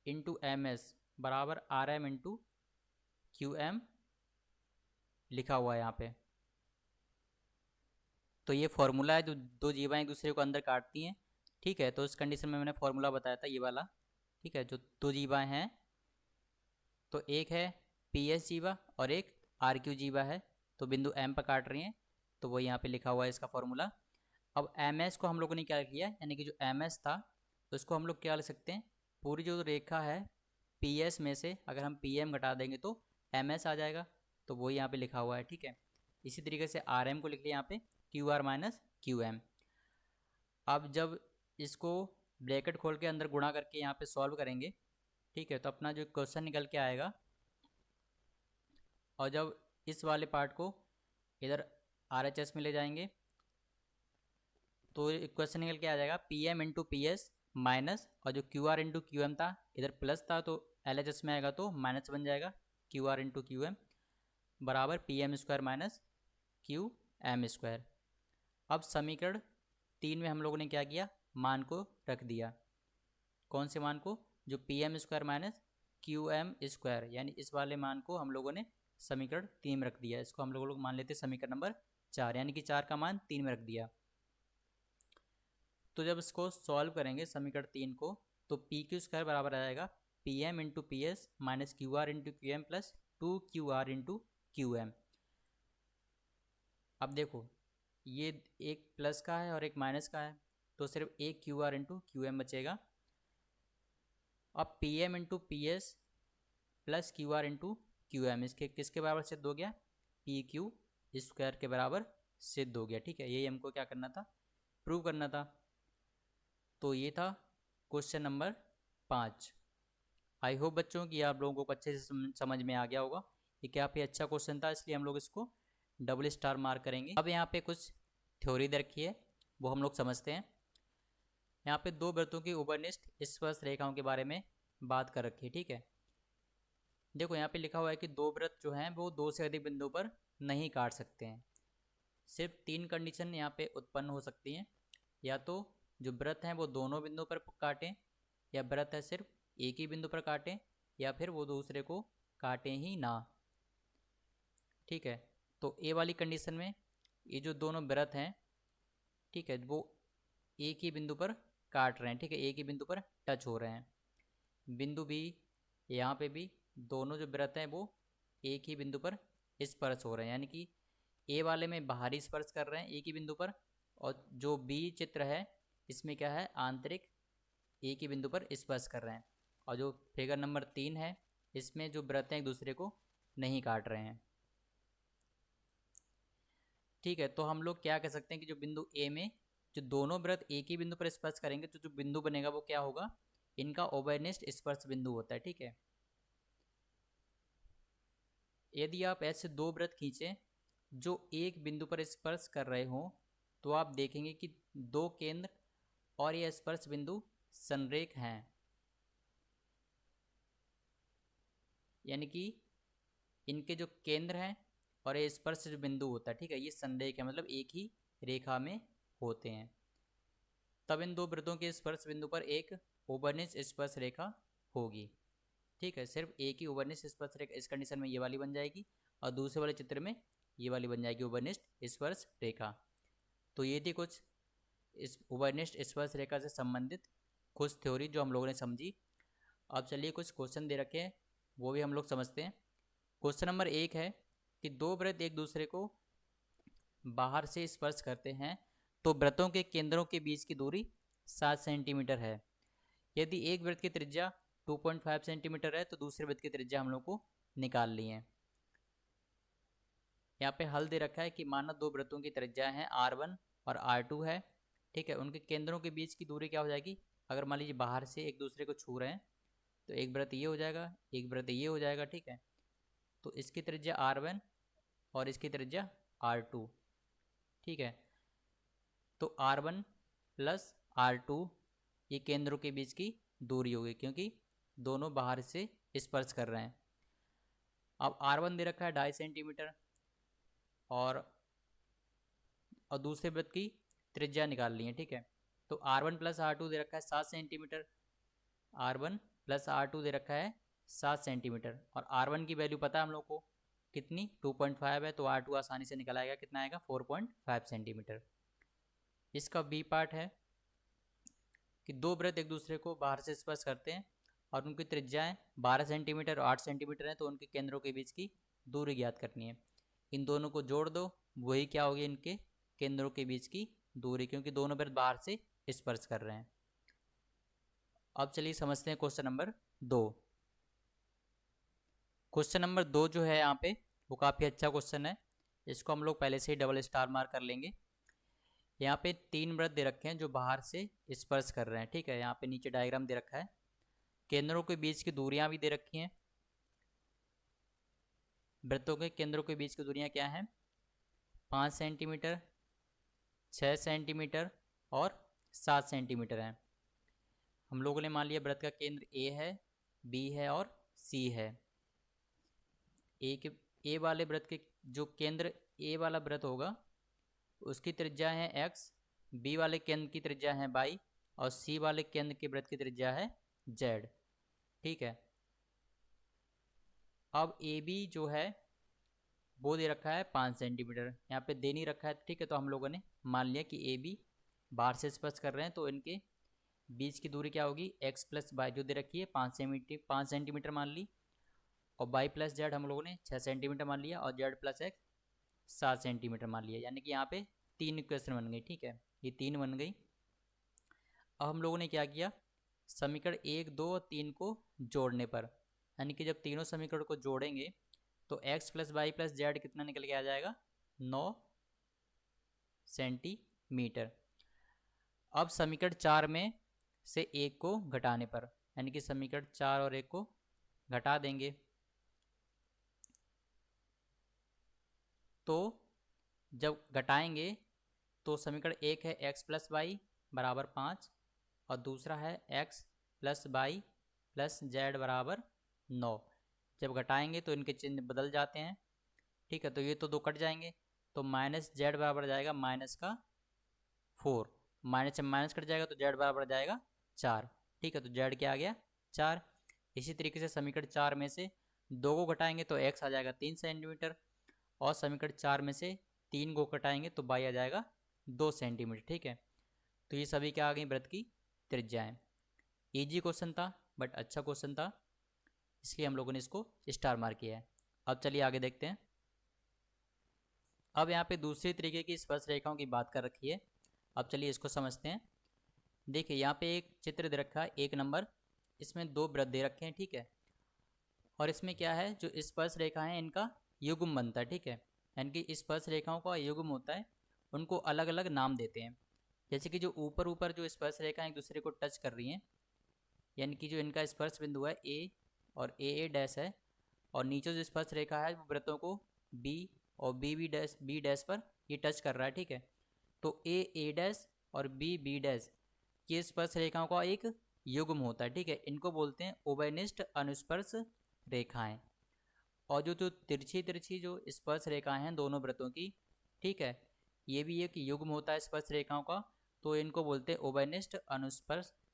into M S बराबर R M into Q M लिखा हुआ है यहाँ पे। तो ये फॉर्मूला है, जो दो जीवाएँ एक दूसरे को अंदर काटती हैं। ठीक है, तो इस कंडीशन में मैंने फॉर्मूला बताया था ये वाला। ठीक है, जो दो जीवाएँ हैं, तो एक है पी एस जीवा और एक आर क्यू जीवा है, तो बिंदु एम पर काट रही हैं, तो वो यहाँ पे लिखा हुआ है इसका फॉर्मूला। अब एम एस को हम लोगों ने क्या किया, यानी कि जो एम एस था उसको हम लोग क्या लिख सकते हैं, पूरी जो रेखा है पी एस में से अगर हम पी एम घटा देंगे तो एम एस आ जाएगा, तो वही यहाँ पे लिखा हुआ है। ठीक है, इसी तरीके से आर एम को लिख लिया यहाँ पे Q R minus Q M. अब जब इसको ब्रैकेट खोल के अंदर गुणा करके यहाँ पे सॉल्व करेंगे, ठीक है, तो अपना जो क्वेश्चन निकल के आएगा, और जब इस वाले पार्ट को इधर आर एच एस में ले जाएंगे तो क्वेश्चन निकल के आ जाएगा P M into P S minus, और जो Q R into Q M था इधर प्लस था तो एल एच एस में आएगा तो माइनस बन जाएगा, Q R into Q M बराबर P M square minus Q M square. अब समीकरण 3 में हम लोगों ने क्या किया, मान को रख दिया, कौन से मान को, जो P M square minus Q M square, यानी इस वाले मान को हम लोगों ने समीकरण 3 में रख दिया। इसको हम लोग मान लेते समीकरण नंबर 4, यानी कि 4 का मान 3 में रख दिया। तो जब इसको सॉल्व करेंगे समीकरण 3 को, तो पी क्यू स्क्वायर बराबर आ जाएगा P M into P S minus Q R into Q M plus 2 Q R into Q M. अब देखो ये एक प्लस का है और एक माइनस का है, तो सिर्फ एक Q R into Q M बचेगा। अब P M into P S plus Q R into Q M इसके किसके बराबर सिद्ध हो गया, पी क्यू स्क्वायर के बराबर सिद्ध हो गया। ठीक है, यही हमको क्या करना था, प्रूव करना था। तो ये था क्वेश्चन नंबर 5। आई होप बच्चों कि आप लोगों को अच्छे से समझ में आ गया होगा। ये काफ़ी अच्छा क्वेश्चन था, इसलिए हम लोग इसको डबल स्टार मार्क करेंगे। अब यहाँ पे कुछ थ्योरी दे रखी है, वो हम लोग समझते हैं। यहाँ पे दो वृत्तों की उपनिष्ठ स्पर्श रेखाओं के बारे में बात कर रखी है। ठीक है, देखो यहाँ पे लिखा हुआ है कि दो वृत्त जो हैं वो दो से अधिक बिंदुओं पर नहीं काट सकते हैं। सिर्फ 3 कंडीशन यहाँ पे उत्पन्न हो सकती हैं, या तो जो वृत्त हैं वो दोनों बिंदुओं पर काटें, या वृत्त है सिर्फ एक ही बिंदु पर काटें, या फिर वो दूसरे को काटें ही ना। ठीक है, तो ए वाली कंडीशन में ये जो दोनों वृत्त हैं, ठीक है, वो एक ही बिंदु पर काट रहे हैं। ठीक है, एक ही बिंदु पर टच हो रहे हैं, बिंदु बी यहाँ पे भी दोनों जो वृत्त हैं वो एक ही बिंदु पर स्पर्श हो रहे हैं, यानी कि ए वाले में बाहरी स्पर्श कर रहे हैं एक ही बिंदु पर, और जो बी चित्र है इसमें क्या है, आंतरिक एक ही बिंदु पर स्पर्श कर रहे हैं। और जो फिगर नंबर 3 है इसमें जो वृत्त हैं एक दूसरे को नहीं काट रहे हैं। ठीक है, तो हम लोग क्या कह सकते हैं कि जो बिंदु ए में जो दोनों वृत्त एक ही बिंदु पर स्पर्श करेंगे तो जो बिंदु बनेगा वो क्या होगा, इनका ओवरनेस्ट स्पर्श बिंदु होता है। ठीक है, यदि आप ऐसे दो वृत्त खींचें जो एक बिंदु पर स्पर्श कर रहे हों, तो आप देखेंगे कि दो केंद्र और ये स्पर्श बिंदु संरेख हैं, यानी कि इनके जो केंद्र हैं और ये स्पर्श जो बिंदु होता है, ठीक है, ये संरेख है, मतलब एक ही रेखा में होते हैं। तब इन दो वृत्तों के स्पर्श बिंदु पर एक उभयनिष्ठ स्पर्श रेखा होगी। ठीक है, सिर्फ एक ही उभयनिष्ठ स्पर्श रेखा, इस कंडीशन में ये वाली बन जाएगी और दूसरे वाले चित्र में ये वाली बन जाएगी उभयनिष्ठ स्पर्श रेखा। तो ये थी कुछ इस उभयनिष्ठ स्पर्श रेखा से संबंधित कुछ थ्योरी जो हम लोगों ने समझी। अब चलिए कुछ क्वेश्चन दे रखे हैं, वो भी हम लोग समझते हैं। क्वेश्चन नंबर 1 है कि दो वृत्त एक दूसरे को बाहर से स्पर्श करते हैं तो वृत्तों के केंद्रों के बीच की दूरी 7 सेंटीमीटर है। यदि एक वृत्त की त्रिज्या 2.5 सेंटीमीटर है तो दूसरे वृत्त की त्रिज्या हम लोग को निकाल ली है। यहाँ पे हल दे रखा है कि माना दो वृत्तों की त्रिज्या है R1 और R2 है, ठीक है, उनके केंद्रों के बीच की दूरी क्या हो जाएगी। अगर मान लीजिए बाहर से एक दूसरे को छू रहे हैं तो एक वृत्त ये हो जाएगा, एक वृत्त ये हो जाएगा, ठीक है। तो इसकी त्रिज्या R1 और इसकी त्रिज्या R2, ठीक है। तो R1 प्लस R2 ये केंद्रों के बीच की दूरी होगी, क्योंकि दोनों बाहर से स्पर्श कर रहे हैं। अब R1 दे रखा है 2.5 सेंटीमीटर और दूसरे वृत्त की त्रिज्या निकाल ली है, ठीक है। तो R1 प्लस R2 दे रखा है 7 सेंटीमीटर, R1 प्लस R2 दे रखा है 7 सेंटीमीटर और R1 की वैल्यू पता है हम लोग को कितनी 2.5 है, तो R2 आसानी से निकल आएगा, कितना आएगा 4.5 सेंटीमीटर। इसका बी पार्ट है कि दो वृत्त एक दूसरे को बाहर से स्पर्श करते हैं और उनकी त्रिज्याएं 12 सेंटीमीटर और 8 सेंटीमीटर हैं, तो उनके केंद्रों के बीच की दूरी ज्ञात करनी है। इन दोनों को जोड़ दो, वही क्या होगी इनके केंद्रों के बीच की दूरी, क्योंकि दोनों वृत्त बाहर से स्पर्श कर रहे हैं। अब चलिए समझते हैं क्वेश्चन नंबर 2। क्वेश्चन नंबर 2 जो है यहाँ पे वो काफ़ी अच्छा क्वेश्चन है, इसको हम लोग पहले से ही डबल स्टार मार्क कर लेंगे। यहाँ पे 3 वृत्त दे रखे हैं जो बाहर से स्पर्श कर रहे हैं, ठीक है। यहाँ पे नीचे डायग्राम दे रखा है, केंद्रों के बीच की दूरियां भी दे रखी हैं। वृत्तों के केंद्रों के बीच की दूरियां क्या हैं, 5 सेंटीमीटर, 6 सेंटीमीटर और 7 सेंटीमीटर हैं। हम लोगों ने मान लिया वृत्त का केंद्र ए है, बी है और सी है। ए वाले वृत्त के जो केंद्र ए वाला वृत्त होगा उसकी त्रिज्या है x, बी वाले केंद्र की त्रिज्या है y और सी वाले केंद्र के वृत्त की त्रिज्या है z, ठीक है। अब ए बी जो है वो दे रखा है 5 सेंटीमीटर, यहाँ पे दे नहीं रखा है, ठीक है। तो हम लोगों ने मान लिया कि ए बी बाहर से स्पर्श कर रहे हैं तो इनके बीच की दूरी क्या होगी, x प्लस वाई जो दे रखी है 5 सेंटीमीटर मान ली, और y प्लस जेड हम लोगों ने 6 सेंटीमीटर मान लिया और z प्लस एक्स 7 सेंटीमीटर मान लिया, यानी कि यहाँ पे 3 इक्वेशन बन गई, ठीक है, ये 3 बन गई। अब हम लोगों ने क्या किया, समीकरण 1, 2 और 3 को जोड़ने पर, यानी कि जब तीनों समीकरण को जोड़ेंगे तो x plus Y plus Z कितना निकल के आ जाएगा, 9 सेंटीमीटर। अब समीकरण 4 में से 1 को घटाने पर, यानी कि समीकरण 4 और 1 को घटा देंगे तो जब घटाएंगे तो समीकरण 1 है x प्लस वाई बराबर 5 और दूसरा है x plus Y plus Z बराबर 9। जब घटाएंगे तो इनके चिन्ह बदल जाते हैं, ठीक है। तो ये तो दो कट जाएंगे तो माइनस जेड बराबर जाएगा माइनस का 4, माइनस से माइनस कट जाएगा तो जेड बराबर जाएगा 4, ठीक है। तो जेड क्या आ गया 4। इसी तरीके से समीकरण 4 में से 2 को घटाएंगे तो x आ जाएगा 3 सेंटीमीटर और समीकरण 4 में से 3 को घटाएंगे तो y आ जाएगा 2 सेंटीमीटर, ठीक है। तो ये सभी क्या आ गई वृत्त की त्रिज्याएं। इजी क्वेश्चन था बट अच्छा क्वेश्चन था, इसलिए हम लोगों ने इसको स्टार मार्क किया है। अब चलिए आगे देखते हैं। अब यहाँ पे दूसरी तरीके की स्पर्श रेखाओं की बात कर रखी है, अब चलिए इसको समझते हैं। देखिए यहाँ पे एक चित्र दे रखा है 1 नंबर, इसमें 2 वृत्त दे रखे हैं, ठीक है। और इसमें क्या है, जो स्पर्श रेखा है इनका युग्म बनता है, ठीक है। यानी कि स्पर्श रेखाओं का युग्म होता है, उनको अलग अलग नाम देते हैं। जैसे कि जो ऊपर ऊपर जो स्पर्श रेखाएं एक दूसरे को टच कर रही हैं, यानी कि जो इनका स्पर्श बिंदु है ए और ए डैश है, और नीचे जो स्पर्श रेखा है वो वृत्तों को बी और बी डैश पर ये टच कर रहा है, ठीक है। तो ए डैश और बी डैश ये स्पर्श रेखाओं का एक युग्म होता है, ठीक है। इनको बोलते हैं उभयनिष्ठ अनुस्पर्श रेखाएं। और जो जो तिरछी तिरछी जो स्पर्श रेखाएं हैं दोनों वृत्तों की, ठीक है, ये भी एक युग्म होता है स्पर्श रेखाओं का, तो इनको बोलते हैं उभयनिष्ठ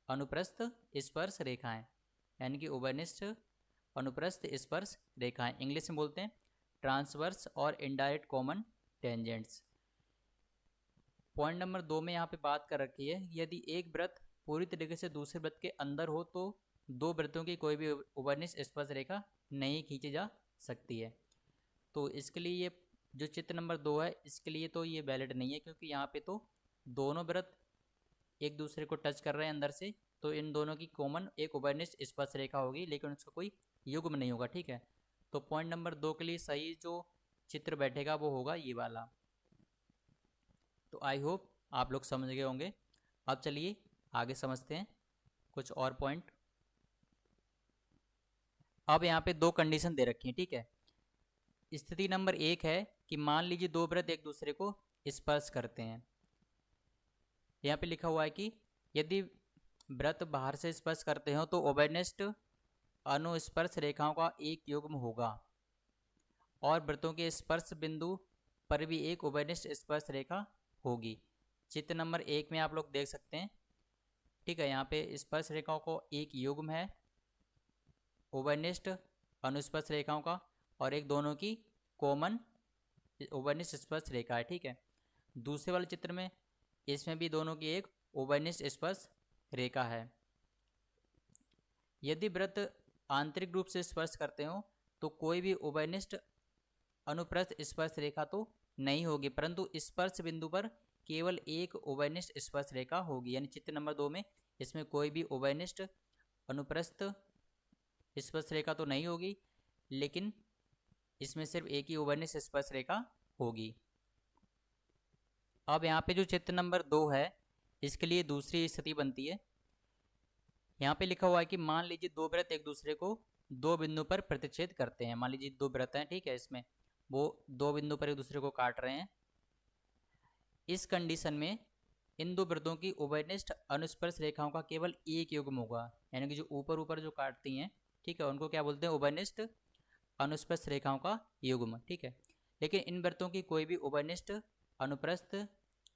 अनुप्रस्थ स्पर्श रेखाएं, यानी कि उभयनिष्ठ अनुप्रस्थ स्पर्श रेखाएं, इंग्लिश में बोलते हैं ट्रांसवर्स और indirect common tangents. Point number 2 में यहाँ पे बात कर रखी है, यदि एक वृत्त पूरी तरीके से दूसरे वृत्त के अंदर हो तो दो वृत्तों की कोई भी उभयनिष्ठ स्पर्श रेखा नहीं खींची जा सकती है। तो इसके लिए ये जो चित्र नंबर 2 है इसके लिए तो ये वैलिड नहीं है, क्योंकि यहाँ पे तो दोनों वृत्त एक दूसरे को टच कर रहे हैं अंदर से, तो इन दोनों की कॉमन एक उभयनिष्ठ स्पर्श रेखा होगी, लेकिन उसका कोई युग्म नहीं होगा, ठीक है। तो पॉइंट नंबर 2 के लिए सही जो चित्र बैठेगा वो होगा ये वाला। तो आई होप आप लोग समझ गए होंगे। अब चलिए आगे समझते हैं कुछ और पॉइंट। अब यहाँ पे दो कंडीशन दे रखी है, ठीक है। स्थिति नंबर 1 है कि मान लीजिए दो वृत्त एक दूसरे को स्पर्श करते हैं। यहाँ पे लिखा हुआ है कि यदि वृत्त बाहर से स्पर्श करते हो तो उभयनिष्ठ अनुस्पर्श रेखाओं का एक युग्म होगा और वृत्तों के स्पर्श बिंदु पर भी एक उभयनिष्ठ स्पर्श रेखा होगी। चित्र नंबर 1 में आप लोग देख सकते हैं, ठीक है। यहाँ पे स्पर्श रेखाओं को एक युग्म है उभयनिष्ठ अनुस्पर्श रेखाओं का, और एक दोनों की कॉमन उभयनिष्ठ स्पर्श रेखा है, ठीक है। दूसरे वाले चित्र में इसमें भी दोनों की एक उभयनिष्ठ स्पर्श रेखा है। यदि वृत्त आंतरिक रूप से स्पर्श करते हो तो कोई भी उभयनिष्ठ अनुप्रस्थ स्पर्श रेखा तो नहीं होगी, परंतु स्पर्श बिंदु पर केवल एक उभयनिष्ठ स्पर्श रेखा होगी। यानी चित्र नंबर 2 में इसमें कोई भी उभयनिष्ठ अनुप्रस्थ स्पर्श रेखा तो नहीं होगी, लेकिन इसमें सिर्फ एक ही उभयनिष्ठ स्पर्श रेखा होगी। अब यहाँ पे जो चित्र नंबर 2 है इसके लिए दूसरी स्थिति बनती है। यहाँ पे लिखा हुआ है कि मान लीजिए दो वृत्त एक दूसरे को दो बिंदु पर प्रतिच्छेद करते हैं। मान लीजिए दो वृत्त हैं, ठीक है, इसमें वो दो बिंदु पर एक दूसरे को काट रहे हैं। इस कंडीशन में इन दो वृत्तों की उभयनिष्ठ अनुस्पर्श रेखाओं का केवल एक युग्म होगा, यानी कि जो ऊपर ऊपर जो काटती हैं, ठीक है, उनको क्या बोलते हैं उभयनिष्ठ अनुस्पर्श रेखाओं का युग्म, ठीक है। लेकिन इन वृत्तों की कोई भी उभयनिष्ठ अनुप्रस्थ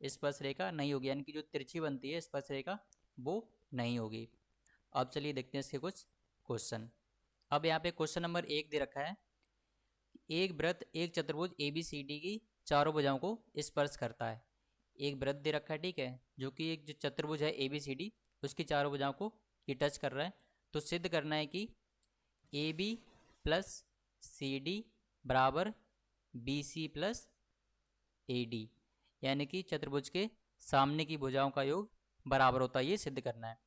स्पर्श रेखा नहीं होगी, यानी कि जो तिरछी बनती है स्पर्श रेखा वो नहीं होगी। अब चलिए देखते हैं इसके कुछ क्वेश्चन। अब यहाँ पे क्वेश्चन नंबर 1 दे रखा है, एक वृत्त एक चतुर्भुज ABCD की चारों भुजाओं को स्पर्श करता है। एक वृत्त दे रखा है, ठीक है, जो कि एक जो चतुर्भुज है ABCD उसकी चारों भुजाओं को ये टच कर रहा है। तो सिद्ध करना है कि AB प्लस CD बराबर BC प्लस AD, यानी कि चतुर्भुज के सामने की भुजाओं का योग बराबर होता है, ये सिद्ध करना है।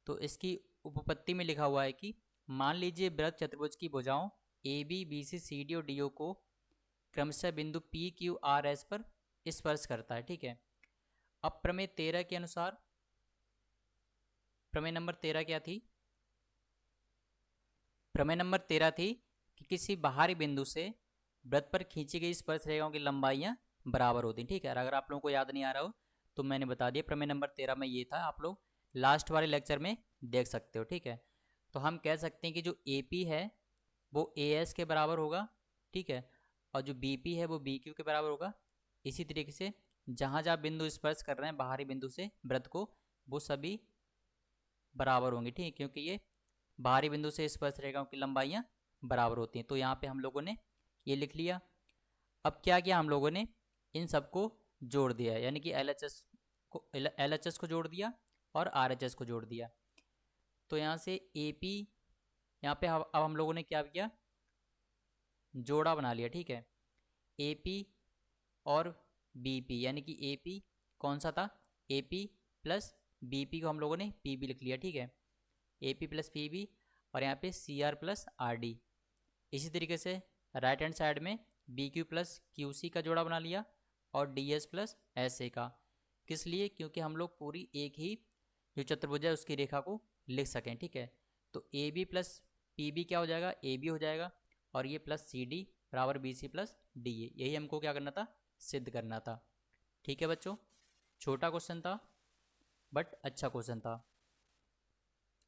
तो इसकी उपपत्ति में लिखा हुआ है कि मान लीजिए वृत्त चतुर्भुज की भुजाओं AB BC CD और DO को क्रमशः बिंदु PQRS पर स्पर्श करता है, ठीक है। अब प्रमेय 13 के अनुसार, प्रमेय नंबर 13 क्या थी? प्रमेय नंबर 13 थी कि किसी बाहरी बिंदु से वृत्त पर खींची गई स्पर्श रेखाओं की लंबाइयाँ बराबर होती, ठीक है। अगर आप लोगों को याद नहीं आ रहा हो तो मैंने बता दिया, प्रमेय नंबर 13 में ये था, आप लोग लास्ट वाले लेक्चर में देख सकते हो, ठीक है। तो हम कह सकते हैं कि जो AP है वो AS के बराबर होगा, ठीक है, और जो BP है वो BQ के बराबर होगा। इसी तरीके से जहाँ जहाँ बिंदु स्पर्श कर रहे हैं बाहरी बिंदु से वृत्त को, वो सभी बराबर होंगे, ठीक है, क्योंकि ये बाहरी बिंदु से स्पर्श रेखाओं की लंबाइयाँ बराबर होती हैं। तो यहाँ पे हम लोगों ने ये लिख लिया। अब क्या किया हम लोगों ने, इन सबको जोड़ दिया, यानी कि LHS को जोड़ दिया और RHS को जोड़ दिया। तो यहाँ से AP, यहाँ पे अब हम लोगों ने क्या किया, जोड़ा बना लिया, ठीक है। AP और BP, यानी कि AP कौन सा था, AP प्लस BP को हम लोगों ने PB लिख लिया, ठीक है, AP प्लस PB, और यहाँ पे CR प्लस RD। इसी तरीके से राइट हैंड साइड में BQ प्लस QC का जोड़ा बना लिया और DS प्लस SA का। किस लिए? क्योंकि हम लोग पूरी एक ही जो चतुर्भुज है उसकी रेखा को लिख सकें, ठीक है। तो AB प्लस PB क्या हो जाएगा, AB हो जाएगा, और ये प्लस CD बराबर BC प्लस DA। यही हमको क्या करना था, सिद्ध करना था, ठीक है बच्चों। छोटा क्वेश्चन था बट अच्छा क्वेश्चन था।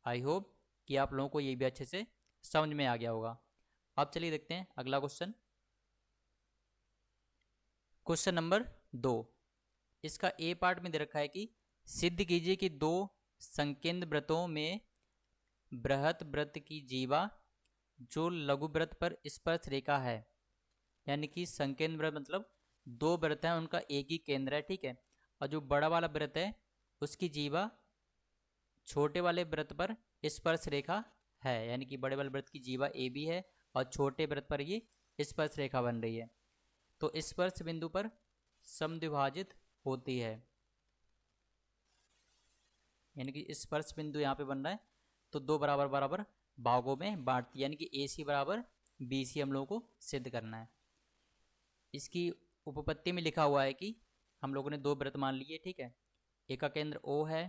आई होप कि आप लोगों को ये भी अच्छे से समझ में आ गया होगा। अब चलिए देखते हैं अगला क्वेश्चन। क्वेश्चन नंबर 2, इसका ए पार्ट में दे रखा है कि सिद्ध कीजिए कि दो संकेंद्र व्रतों में बृहत व्रत की जीवा जो लघु व्रत पर स्पर्श रेखा है, यानी कि संकेंद्र व्रत मतलब दो व्रत हैं उनका एक ही केंद्र है, ठीक है, और जो बड़ा वाला व्रत है उसकी जीवा छोटे वाले व्रत पर स्पर्श रेखा है, यानी कि बड़े वाले व्रत की जीवा ए बी है और छोटे व्रत पर ये स्पर्श रेखा बन रही है, तो स्पर्श बिंदु पर समद्विभाजित होती है, यानी कि स्पर्श बिंदु यहाँ पे बन रहा है तो दो बराबर बराबर भागों में बांटती है, यानी कि ए सी बराबर बी सी हम लोगों को सिद्ध करना है। इसकी उपपत्ति में लिखा हुआ है कि हम लोगों ने दो व्रत मान लिए, ठीक है, एक का केंद्र ओ है,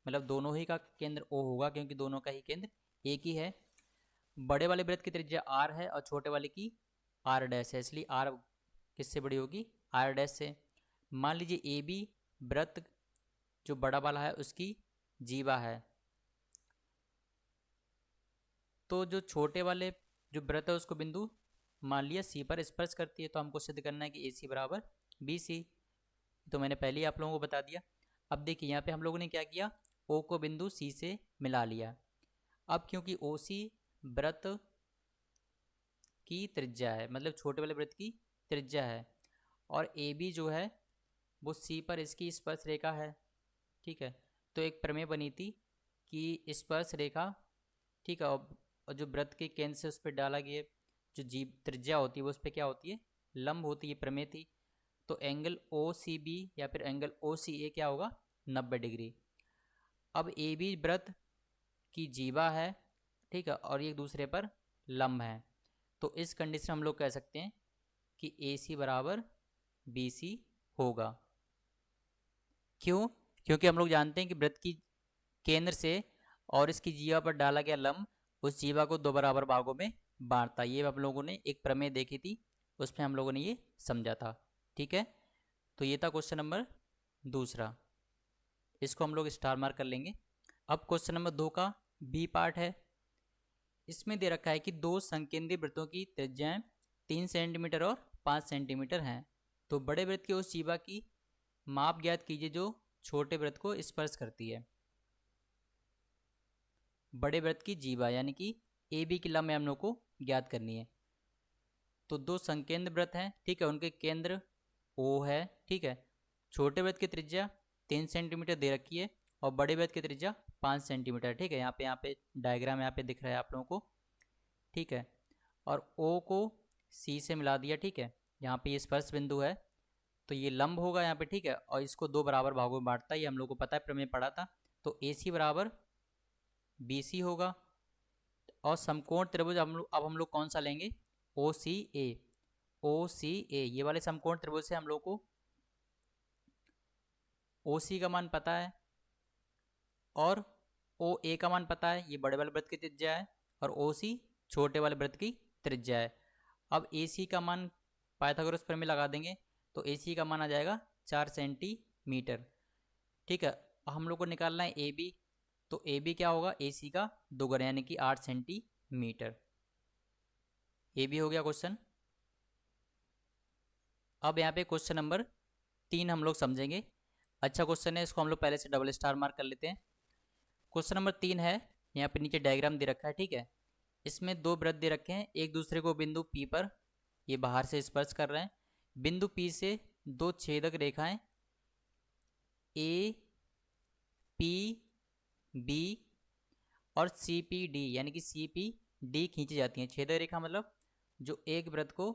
मतलब दोनों ही का केंद्र ओ होगा क्योंकि दोनों का ही केंद्र एक ही है। बड़े वाले व्रत की त्रिज्या आर है और छोटे वाले की आर डैश है, इसलिए आर किससे बड़ी होगी, आर डैश से। मान लीजिए ए बी व्रत जो बड़ा वाला है उसकी जीवा है, तो जो छोटे वाले जो व्रत है उसको बिंदु मान लिया सी पर स्पर्श करती है, तो हमको सिद्ध करना है कि ए सी बराबर बी सी, तो मैंने पहले ही आप लोगों को बता दिया। अब देखिए यहाँ पे हम लोगों ने क्या किया, ओ को बिंदु सी से मिला लिया। अब क्योंकि ओ सी व्रत की त्रिज्या है, मतलब छोटे वाले व्रत की त्रिज्या है, और ए बी जो है वो सी पर इसकी स्पर्श रेखा है, ठीक है, तो एक प्रमेय बनी थी कि स्पर्श रेखा, ठीक है, और जो व्रत के केंद्र से उस पर डाला गया जो जीव त्रिज्या होती है वो उस पर क्या होती है, लंब होती है, प्रमेय थी। तो एंगल ओ सी बी या फिर एंगल ओ सी ए क्या होगा, 90 डिग्री। अब ए बी व्रत की जीवा है, ठीक है, और एक दूसरे पर लंब है, तो इस कंडीशन हम लोग कह सकते हैं कि ए सी बराबर बी सी होगा। क्यों, क्योंकि हम लोग जानते हैं कि व्रत की केंद्र से और इसकी जीवा पर डाला गया लंब उस जीवा को दो बराबर भागों में बांटता, ये हम लोगों ने एक प्रमेय देखी थी, उसमें हम लोगों ने ये समझा था, ठीक है। तो ये था क्वेश्चन नंबर दूसरा, इसको हम लोग स्टार मार्क कर लेंगे। अब क्वेश्चन नंबर 2 का बी पार्ट है। इसमें दे रखा है कि दो संकेंद्रीय वृत्तों की त्रिज्याएं 3 सेंटीमीटर और 5 सेंटीमीटर हैं, तो बड़े वृत्त के उस जीवा की माप ज्ञात कीजिए जो छोटे वृत्त को स्पर्श करती है। बड़े वृत्त की जीवा यानी कि ए बी की लंब हम लोग को ज्ञात करनी है। तो दो संकेंद्र वृत्त हैं, ठीक है, उनके केंद्र ओ है, ठीक है, छोटे वृत्त की त्रिज्या 3 सेंटीमीटर दे रखी है और बड़े वृत्त की त्रिज्या 5 सेंटीमीटर, ठीक है, यहाँ पे डायग्राम यहाँ पे दिख रहा है आप लोगों को, ठीक है, और ओ को सी से मिला दिया, ठीक है, यहाँ पे ये स्पर्श बिंदु है, तो ये लंब होगा यहाँ पे, ठीक है, और इसको दो बराबर भागों में बांटता है, ये हम लोग को पता है, प्रमेय पढ़ा था, तो ए सी बराबर बी सी होगा। और समकोण त्रिभुज अब हम लोग कौन सा लेंगे, ओ सी ए, ओ सी ए, ये वाले समकोण त्रिभुज से हम लोग को ओ सी का मान पता है और ओ ए का मान पता है, ये बड़े वाले वृत्त की त्रिज्या है, और ओ सी छोटे वाले वृत्त की त्रिज्या है। अब ए सी का मान पाइथागोरस प्रमेय लगा देंगे, तो ए सी का मान आ जाएगा 4 सेंटीमीटर, ठीक है। हम लोग को निकालना है ए बी, तो ए बी क्या होगा, ए सी का दोगुना यानी कि 8 सेंटीमीटर। ये भी हो गया क्वेश्चन। अब यहाँ पे क्वेश्चन नंबर 3 हम लोग समझेंगे, अच्छा क्वेश्चन है, इसको हम लोग पहले से डबल स्टार मार्क कर लेते हैं। क्वेश्चन नंबर 3 है, यहाँ पे नीचे डायग्राम दे रखा है, ठीक है, इसमें दो वृत्त दे रखे हैं, एक दूसरे को बिंदु P पर ये बाहर से स्पर्श कर रहे हैं, बिंदु P से दो छेदक रेखाएं A P B और सी पी डी यानी कि सी पी डी खींची जाती हैं। छेदक रेखा मतलब जो एक वृत्त को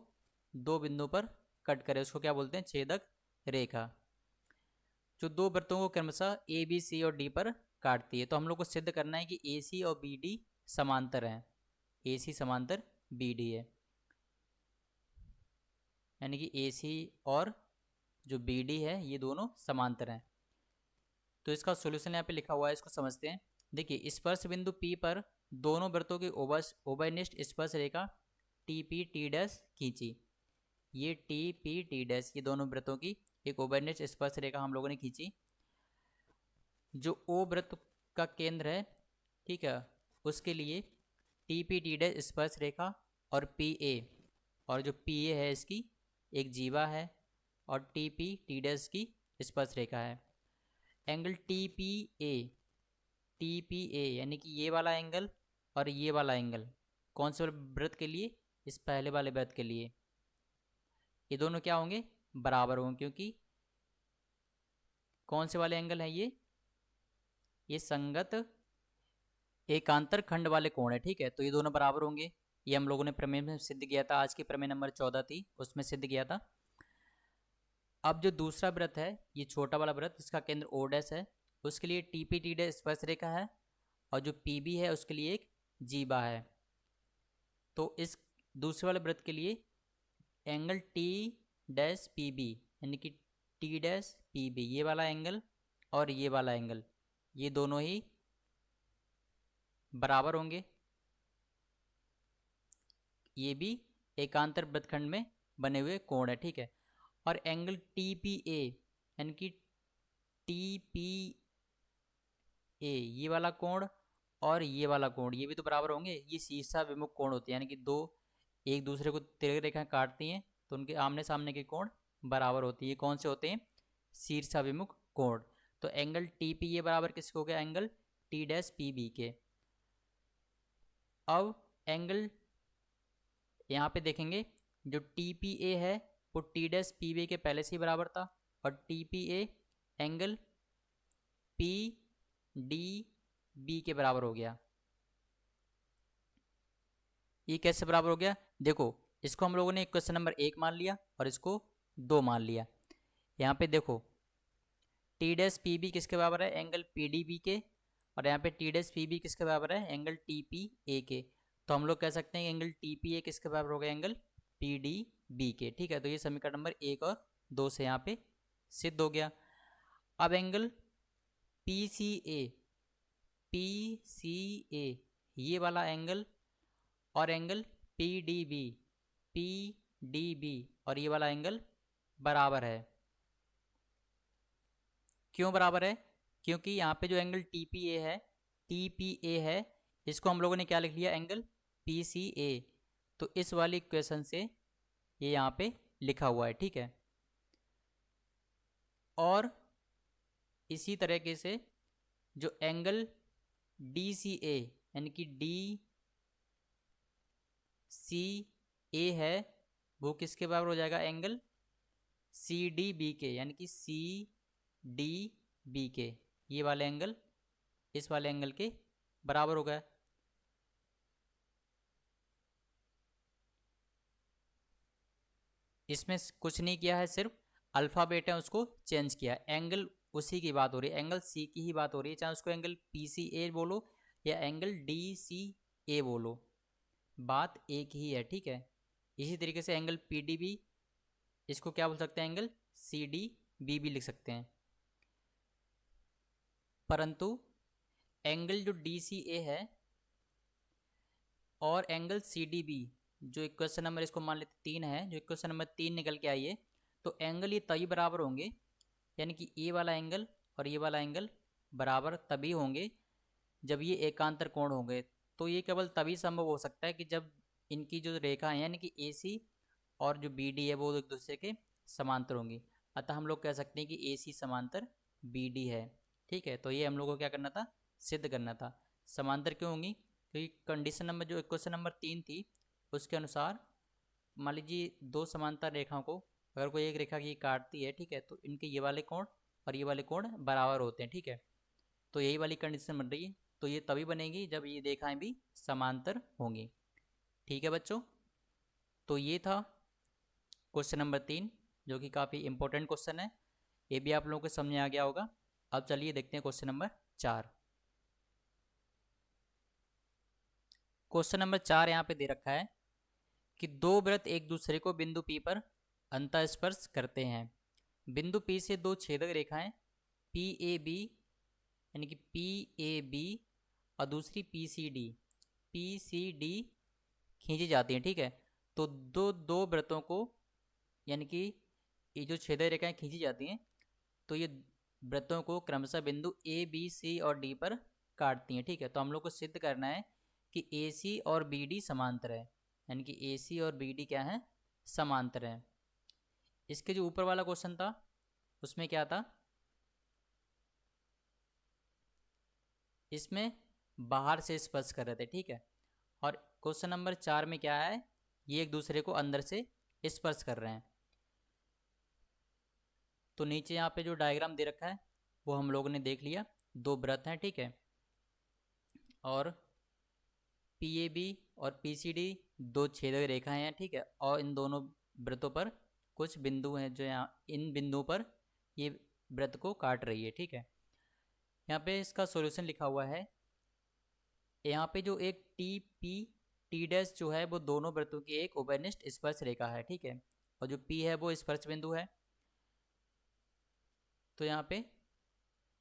दो बिंदुओं पर कट करे उसको क्या बोलते हैं, छेदक रेखा, जो दो वृत्तों को क्रमशः ए बी सी और डी पर काटती है। तो हम लोग को सिद्ध करना है कि ए सी और बी डी समांतर हैं, ए सी समांतर बी डी है, यानी कि ए सी और जो बी डी है ये दोनों समांतर हैं। तो इसका सॉल्यूशन यहाँ पे लिखा हुआ है, इसको समझते हैं। देखिए स्पर्श बिंदु P पर दोनों वृत्तों की ओवरनिष्ठ स्पर्श रेखा टी पी टी डैश खींची, ये टी पी टी डैश ये दोनों वृत्तों की एक ओबेनिच स्पर्श रेखा हम लोगों ने खींची। जो ओ वृत्त का केंद्र है, ठीक है, उसके लिए टी पी टी डैश स्पर्श रेखा और पी ए, और जो पी ए है इसकी एक जीवा है और टी पी टी डैश की स्पर्श रेखा है। एंगल टी पी ए यानी कि ये वाला एंगल और ये वाला एंगल कौन से वृत्त के लिए? इस पहले वाले वृत्त के लिए। ये दोनों क्या होंगे? बराबर होंगे, क्योंकि कौन से वाले एंगल हैं ये संगत एकांतर खंड वाले कोण है, ठीक है। तो ये दोनों बराबर होंगे। ये हम लोगों ने प्रमेय में सिद्ध किया था, आज की प्रमेय नंबर 14 थी, उसमें सिद्ध किया था। अब जो दूसरा वृत्त है, ये छोटा वाला वृत्त, इसका केंद्र ओ डैश है, उसके लिए टी पी टी डैश स्पर्श रेखा है, और जो पी बी है उसके लिए एक जीवा है। तो इस दूसरे वाले वृत्त के लिए angle T dash P B यानी कि टी डैश पी बी, ये वाला एंगल और ये वाला एंगल, ये दोनों ही बराबर होंगे। ये भी एकांतर वृत्तखंड में बने हुए कोण है, ठीक है। और एंगल टी पी ए यानी कि टी पी ए, ये वाला कोण और ये वाला कोण, ये भी तो बराबर होंगे। ये शीर्षा विमुख कोण होते हैं, यानी कि दो एक दूसरे को तिरक रेखाएं काटती हैं तो उनके आमने सामने के कोण बराबर होती है। ये कौन से होते हैं? शीर्षाभिमुख कोण। तो एंगल टी पी ए बराबर किसके हो गया? Angle T dash P B के। अब एंगल यहाँ पे देखेंगे, जो टी पी ए है वो टी डैश पी बी के पहले से ही बराबर था, और T P A angle P D B के बराबर हो गया। ये कैसे बराबर हो गया? देखो, इसको हम लोगों ने क्वेश्चन नंबर 1 मान लिया और इसको 2 मान लिया। यहाँ पे देखो, टी डैश पी बी किसके बराबर है? एंगल पी डी बी के। और यहाँ पे टी डैश पी बी किसके बराबर है? एंगल टी पी ए के। तो हम लोग कह सकते हैं एंगल टी पी ए किसके बराबर होगा? एंगल पी डी बी के, ठीक है। तो ये समीकरण नंबर 1 और 2 से यहाँ पे सिद्ध हो गया। अब एंगल पी सी ए, ये वाला एंगल और एंगल पी डी बी और ये वाला एंगल बराबर है। क्यों बराबर है? क्योंकि यहाँ पे जो एंगल टी पी ए है, इसको हम लोगों ने क्या लिख लिया? एंगल पी सी ए। तो इस वाली इक्वेशन से ये यहाँ पे लिखा हुआ है, ठीक है। और इसी तरीके से जो एंगल डी सी ए यानी कि डी सी ए है, वो किसके बराबर हो जाएगा? एंगल सी डी बी के, यानी कि सी डी बी के, ये वाले एंगल इस वाले एंगल के बराबर हो गया। इसमें कुछ नहीं किया है, सिर्फ अल्फ़ाबेट है उसको चेंज किया। एंगल उसी की बात हो रही है, एंगल सी की ही बात हो रही है, चाहे उसको एंगल पी सी ए बोलो या एंगल डी सी ए बोलो, बात एक ही है, ठीक है। इसी तरीके से एंगल पी डी बी, इसको क्या बोल सकते हैं? एंगल सी डी बी भी लिख सकते हैं। परंतु एंगल जो डी सी ए है और एंगल सी डी बी, जो इक्वेशन नंबर इसको मान लेते 3 है, जो इक्वेशन नंबर 3 निकल के आई है, तो एंगल ये तभी बराबर होंगे, यानी कि ए वाला एंगल और ये वाला एंगल बराबर तभी होंगे जब ये एकांतर कोण होंगे। तो ये केवल तभी संभव हो सकता है कि जब इनकी जो रेखा है यानी कि ए सी और जो बी डी है वो एक दूसरे के समांतर होंगी। अतः हम लोग कह सकते हैं कि ए सी समांतर बी डी है, ठीक है। तो ये हम लोग को क्या करना था? सिद्ध करना था। समांतर क्यों होंगी? क्योंकि कंडीशन नंबर जो क्वेश्चन नंबर 3 थी उसके अनुसार मान लीजिए दो समांतर रेखाओं को अगर कोई एक रेखा की काटती है, ठीक है, तो इनके ये वाले कोण और ये वाले कोण बराबर होते हैं, ठीक है। तो यही वाली कंडीशन बन रही है। तो ये तभी बनेगी जब ये रेखाएं भी समांतर होंगी, ठीक है बच्चों। तो ये था क्वेश्चन नंबर 3, जो कि काफ़ी इंपॉर्टेंट क्वेश्चन है। ये भी आप लोगों को समझ आ गया होगा। अब चलिए देखते हैं क्वेश्चन नंबर 4। क्वेश्चन नंबर 4 यहाँ पे दे रखा है कि दो वृत्त एक दूसरे को बिंदु P पर अंतःस्पर्श करते हैं। बिंदु P से दो छेदक रेखाएं पी ए बी यानी कि पी ए बी और दूसरी पी सी डी खींची जाती हैं, ठीक है। तो दो वृत्तों को यानी कि ये जो छेदक रेखाएं खींची जाती हैं तो ये वृत्तों को क्रमशः बिंदु ए बी सी और डी पर काटती हैं। ठीक है, तो हम लोग को सिद्ध करना है कि ए सी और बी डी समांतर है, यानी कि ए सी और बी डी क्या है, समांतर है। इसके जो ऊपर वाला क्वेश्चन था उसमें क्या था, इसमें बाहर से स्पर्श कर रहे थे। ठीक है, और क्वेश्चन नंबर 4 में क्या है, ये एक दूसरे को अंदर से स्पर्श कर रहे हैं। तो नीचे यहाँ पे जो डायग्राम दे रखा है वो हम लोगों ने देख लिया, दो वृत्त हैं। ठीक है, और पी ए बी और पी सी डी दो छेदक रेखाएं हैं। ठीक है, और इन दोनों वृत्तों पर कुछ बिंदु हैं जो यहाँ इन बिंदुओं पर ये वृत्त को काट रही है। ठीक है, यहाँ पे इसका सॉल्यूशन लिखा हुआ है। यहाँ पे जो एक टी पी टी डैश जो है वो दोनों वृत्तों की एक उभयनिष्ठ स्पर्श रेखा है। ठीक है, और जो पी है वो स्पर्श बिंदु है। तो यहाँ पे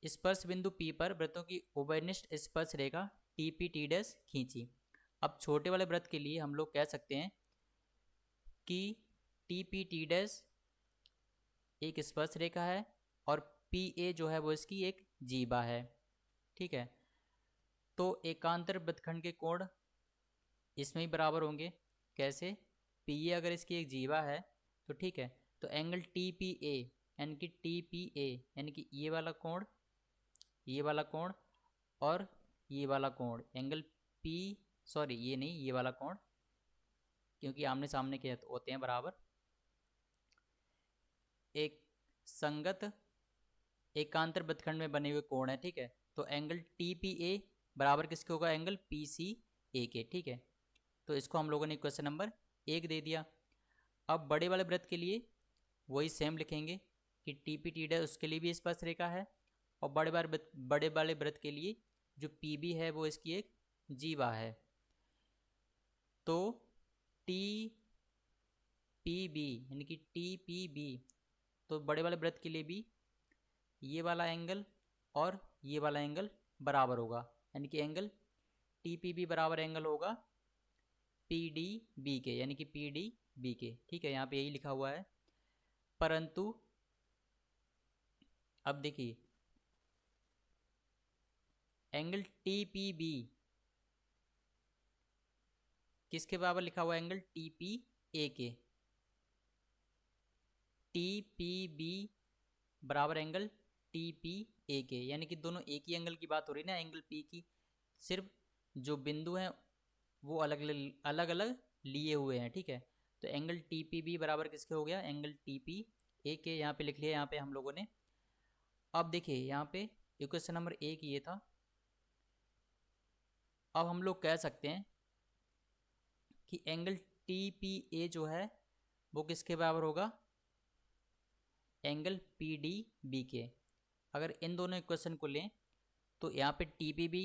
स्पर्श बिंदु पी पर वृत्तों की उभयनिष्ठ स्पर्श रेखा टी पी टी डैश खींची। अब छोटे वाले वृत्त के लिए हम लोग कह सकते हैं कि टी पी टी डैश एक स्पर्श रेखा है और पी ए जो है वो इसकी एक जीवा है। ठीक है, तो एकांतर वृत्तखंड के कोण इसमें ही बराबर होंगे। कैसे, पी ए अगर इसकी एक जीवा है तो ठीक है, तो एंगल टी पी ए यानी कि टी पी ए यानी कि ये वाला कोण, ये वाला कोण और ये वाला कोण, एंगल पी, सॉरी ये नहीं, ये वाला कोण, क्योंकि आमने सामने के होते हैं बराबर, एक संगत एकांतर वृत्तखंड में बने हुए कोण है। ठीक है, तो एंगल टी पी ए बराबर किसके होगा, एंगल पी सी ए के। ठीक है, तो इसको हम लोगों ने क्वेश्चन नंबर 1 दे दिया। अब बड़े वाले वृत्त के लिए वही सेम लिखेंगे कि टी पी टी डैश उसके लिए भी स्पर्श रेखा है, और बड़े वाले वृत्त के लिए जो पी बी है वो इसकी एक जीवा है। तो टी पी बी यानी कि टी पी बी, तो बड़े वाले वृत्त के लिए भी ये वाला एंगल और ये वाला एंगल बराबर होगा, यानी कि एंगल टी पी बी बराबर एंगल होगा पी डी बी के, यानी कि पी डी बी के। ठीक है, यहाँ पे यही लिखा हुआ है। परंतु अब देखिए एंगल टी पी बी किसके बराबर लिखा हुआ है, एंगल टी पी ए के। टी पी बी बराबर एंगल टी पी ए के, यानी कि दोनों एक ही एंगल की बात हो रही है ना, एंगल पी की। सिर्फ जो बिंदु हैं वो अलग अलग लिए हुए हैं। ठीक है, तो एंगल टी पी बी बराबर किसके हो गया, एंगल टी पी ए के। यहाँ पे लिख लिया यहाँ पे हम लोगों ने। अब देखिए यहाँ पे इक्वेशन नंबर 1 ये था। अब हम लोग कह सकते हैं कि एंगल टी पी ए जो है वो किसके बराबर होगा, एंगल पी डी बी के। अगर इन दोनों इक्वेशन को लें तो यहाँ पे टी पी बी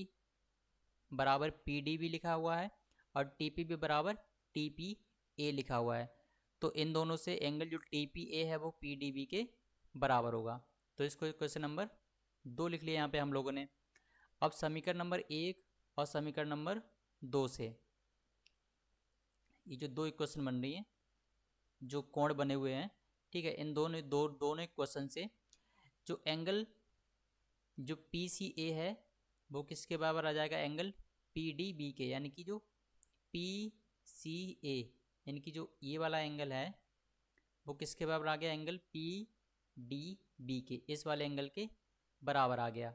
बराबर पी डी बी लिखा हुआ है और टी पी बी बराबर टी पी ए लिखा हुआ है। तो इन दोनों से एंगल जो टी पी ए है वो पी डी बी के बराबर होगा। तो इसको इक्वेशन नंबर 2 लिख लिया यहाँ पे हम लोगों ने। अब समीकरण नंबर 1 और समीकरण नंबर 2 से ये जो दो इक्वेशन बन रही हैं, जो कोण बने हुए हैं, ठीक है, इन दोनों इक्वेशन से जो एंगल जो पी सी ए है वो किसके बराबर आ जाएगा, एंगल पी डी बी के, यानी कि जो पी सी ए यानी कि जो ये वाला एंगल है वो किसके बराबर आ गया, एंगल पी डी बी के, इस वाले एंगल के बराबर आ गया।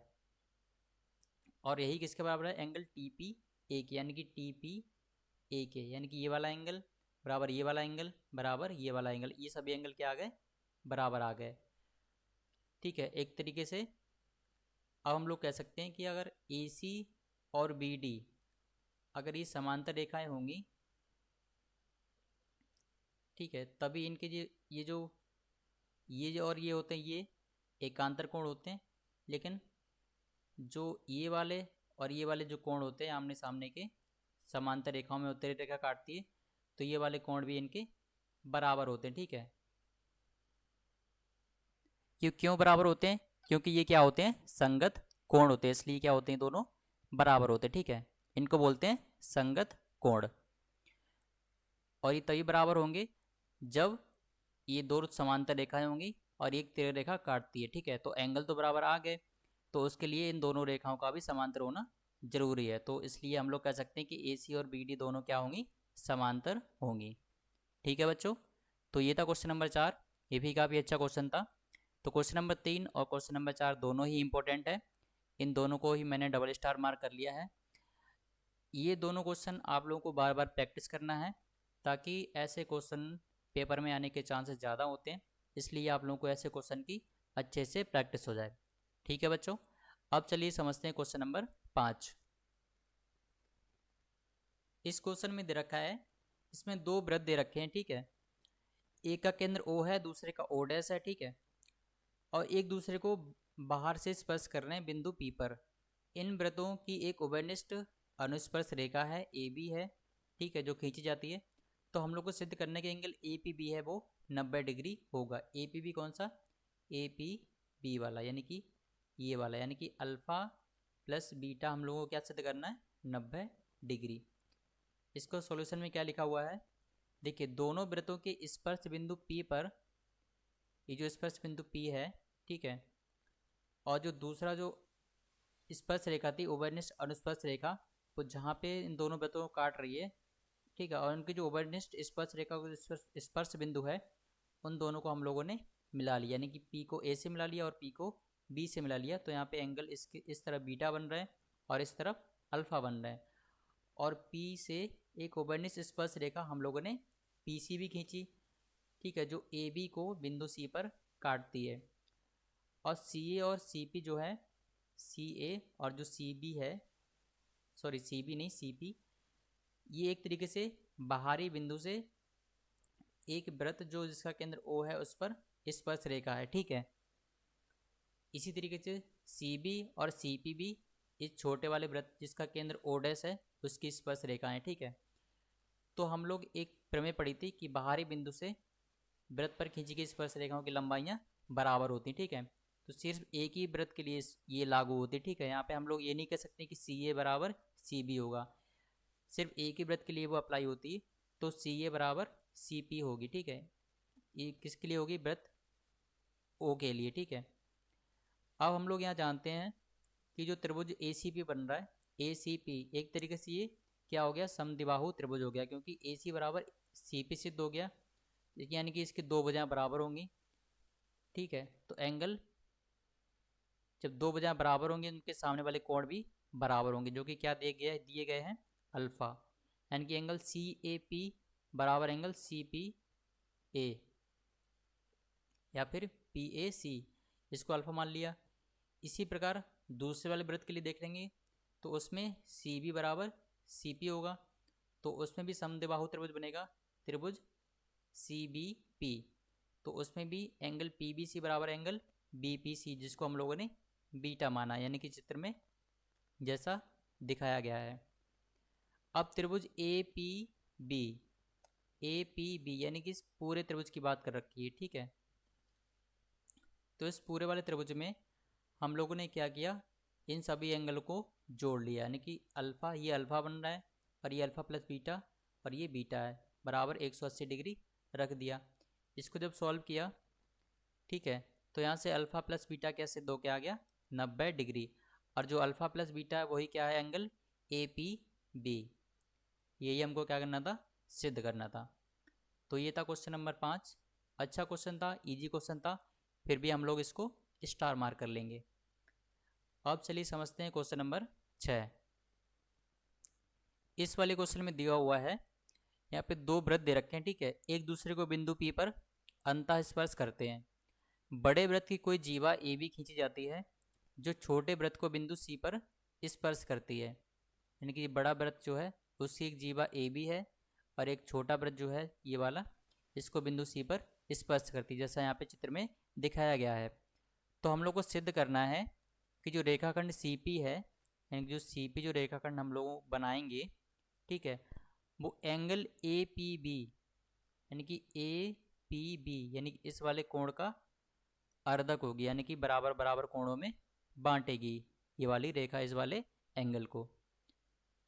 और यही किसके बराबर है, एंगल टी पी ए के, यानी कि टी पी ए के, यानी कि ये वाला एंगल बराबर ये वाला एंगल बराबर ये वाला एंगल, ये सभी एंगल क्या आ गए, बराबर आ गए। ठीक है, एक तरीके से अब हम लोग कह सकते हैं कि अगर ए सी और बी डी अगर ये समांतर रेखाएं होंगी, ठीक है, तभी इनके ये जो और ये होते हैं ये एकांतर कोण होते हैं। लेकिन जो ये वाले और ये वाले जो कोण होते हैं आमने सामने के समांतर रेखाओं में उत्तरी रेखा काटती है, तो ये वाले कोण भी इनके बराबर होते हैं। ठीक है, ये क्यों बराबर होते हैं, क्योंकि ये क्या होते हैं, संगत कोण होते हैं, इसलिए क्या होते हैं, दोनों बराबर होते हैं। ठीक है, इनको बोलते हैं संगत कोण। और ये तभी बराबर होंगे जब ये दो समांतर रेखाएं होंगी और एक तिर्यक रेखा काटती है, ठीक है। तो एंगल तो बराबर आ गए, तो उसके लिए इन दोनों रेखाओं का भी समांतर होना जरूरी है। तो इसलिए हम लोग कह सकते हैं कि ए सी और बी डी दोनों क्या होंगी, समांतर होंगी, ठीक है बच्चों। तो ये था क्वेश्चन नंबर 4, ये भी काफ़ी अच्छा क्वेश्चन था। तो क्वेश्चन नंबर 3 और क्वेश्चन नंबर 4 दोनों ही इंपॉर्टेंट है, इन दोनों को ही मैंने डबल स्टार मार्क कर लिया है। ये दोनों क्वेश्चन आप लोगों को बार बार प्रैक्टिस करना है, ताकि ऐसे क्वेश्चन पेपर में आने के चांसेस ज़्यादा होते हैं, इसलिए आप लोगों को ऐसे क्वेश्चन की अच्छे से प्रैक्टिस हो जाए, ठीक है बच्चों। अब चलिए समझते हैं क्वेश्चन नंबर 5। इस क्वेश्चन में दे रखा है, इसमें दो वृत्त दे रखे हैं, ठीक है। एक का केंद्र O है, दूसरे का O डैश है, ठीक है। और एक दूसरे को बाहर से स्पर्श कर रहे हैं बिंदु P पर। इन वृत्तों की एक उभयनिष्ठ अनुस्पर्श रेखा है AB है, ठीक है, जो खींची जाती है। तो हम लोग को सिद्ध करने के एंगल APB है वो 90 डिग्री होगा। APB कौन सा, APB वाला, यानी कि ये वाला, यानी कि अल्फ़ा प्लस बीटा हम लोगों को क्या सिद्ध करना है, 90 डिग्री। इसको सॉल्यूशन में क्या लिखा हुआ है, देखिए दोनों वृत्तों के स्पर्श बिंदु P पर, ये जो स्पर्श बिंदु P है, ठीक है, और जो दूसरा जो स्पर्श रेखा थी उभयनिष्ठ अनुस्पर्श रेखा, वो जहाँ पे इन दोनों वृत्तों को काट रही है, ठीक है, और उनकी जो उभयनिष्ठ स्पर्श रेखा को स्पर्श बिंदु है, उन दोनों को हम लोगों ने मिला लिया, यानी कि P को A से मिला लिया और P को B से मिला लिया। तो यहाँ पे एंगल इसके इस तरफ बीटा बन रहा है और इस तरफ अल्फा बन रहा है। और P से एक उभयनिष्ठ स्पर्श रेखा हम लोगों ने PC भी खींची, ठीक है, जो AB को बिंदु C पर काटती है। और CA और CP जो है, CA और जो CB है, सॉरी CB नहीं CP, ये एक तरीके से बाहरी बिंदु से एक वृत्त जो जिसका केंद्र O है उस पर स्पर्श रेखा है, ठीक है। इसी तरीके से CB और CP भी इस छोटे वाले वृत्त जिसका केंद्र O डैश है उसकी स्पर्श रेखा है, ठीक है। तो हम लोग एक प्रमेय पढ़ी थी कि बाहरी बिंदु से वृत्त पर खींची गई स्पर्श रेखाओं की लंबाइयाँ बराबर होती, ठीक है। तो सिर्फ एक ही वृत्त के लिए ये लागू होती, ठीक है। यहाँ पे हम लोग ये नहीं कह सकते कि CA बराबर CB होगा, सिर्फ एक ही वृत्त के लिए वो अप्लाई होती है। तो CA बराबर CP होगी, ठीक है। ये किसके लिए होगी, वृत्त O के लिए, ठीक है। अब हम लोग यहाँ जानते हैं कि जो त्रिभुज ACP बन रहा है, ACP एक तरीके से ये क्या हो गया, समद्विबाहु त्रिभुज हो गया, क्योंकि AC बराबर CP सिद्ध हो गया, यानी कि इसकी दो भुजाएं बराबर होंगी, ठीक है। तो एंगल जब दो भुजाएं बराबर होंगी, उनके सामने वाले कोण भी बराबर होंगे, जो कि क्या दिए गए हैं, अल्फा, यानी कि एंगल CAP बराबर एंगल CPA या फिर PAC, इसको अल्फा मान लिया। इसी प्रकार दूसरे वाले वृत्त के लिए देख लेंगे, तो उसमें CB बराबर CP होगा, तो उसमें भी समद्विबाहु त्रिभुज बनेगा, त्रिभुज CBP। तो उसमें भी एंगल PBC बराबर एंगल BPC, जिसको हम लोगों ने बीटा माना, यानी कि चित्र में जैसा दिखाया गया है। अब त्रिभुज APB यानी कि इस पूरे त्रिभुज की बात कर रखी है, ठीक है। तो इस पूरे वाले त्रिभुज में हम लोगों ने क्या किया, इन सभी एंगल को जोड़ लिया, यानी कि अल्फ़ा, ये अल्फ़ा बन रहा है और ये अल्फ़ा प्लस बीटा और ये बीटा है, बराबर 180 डिग्री रख दिया। इसको जब सॉल्व किया, ठीक है, तो यहाँ से अल्फ़ा प्लस बीटा क्या सिद्ध हो के आ गया, 90 डिग्री। और जो अल्फ़ा प्लस बीटा है वही क्या है, एंगल APB। यही हमको क्या करना था, सिद्ध करना था। तो ये था क्वेश्चन नंबर 5, अच्छा क्वेश्चन था, इजी क्वेश्चन था, फिर भी हम लोग इसको स्टार मार्क कर लेंगे। अब चलिए समझते हैं क्वेश्चन नंबर 6। इस वाले क्वेश्चन में दिया हुआ है, यहाँ पे दो वृत्त दे रखे हैं, ठीक है, एक दूसरे को बिंदु P पर अंतः स्पर्श करते हैं। बड़े वृत्त की कोई जीवा AB खींची जाती है जो छोटे वृत्त को बिंदु C पर स्पर्श करती है, यानी कि बड़ा वृत्त जो है उसकी एक जीवा AB है और एक छोटा वृत्त जो है ये वाला, इसको बिंदु C पर स्पर्श करती है, जैसा यहाँ पे चित्र में दिखाया गया है। तो हम लोग को सिद्ध करना है कि जो रेखाखंड CP है, यानी जो CP जो रेखाखंड हम लोग बनाएंगे, ठीक है, वो एंगल APB यानी कि APB यानी कि इस वाले कोण का अर्धक होगी, यानी कि बराबर बराबर कोणों में बांटेगी ये वाली रेखा इस वाले एंगल को।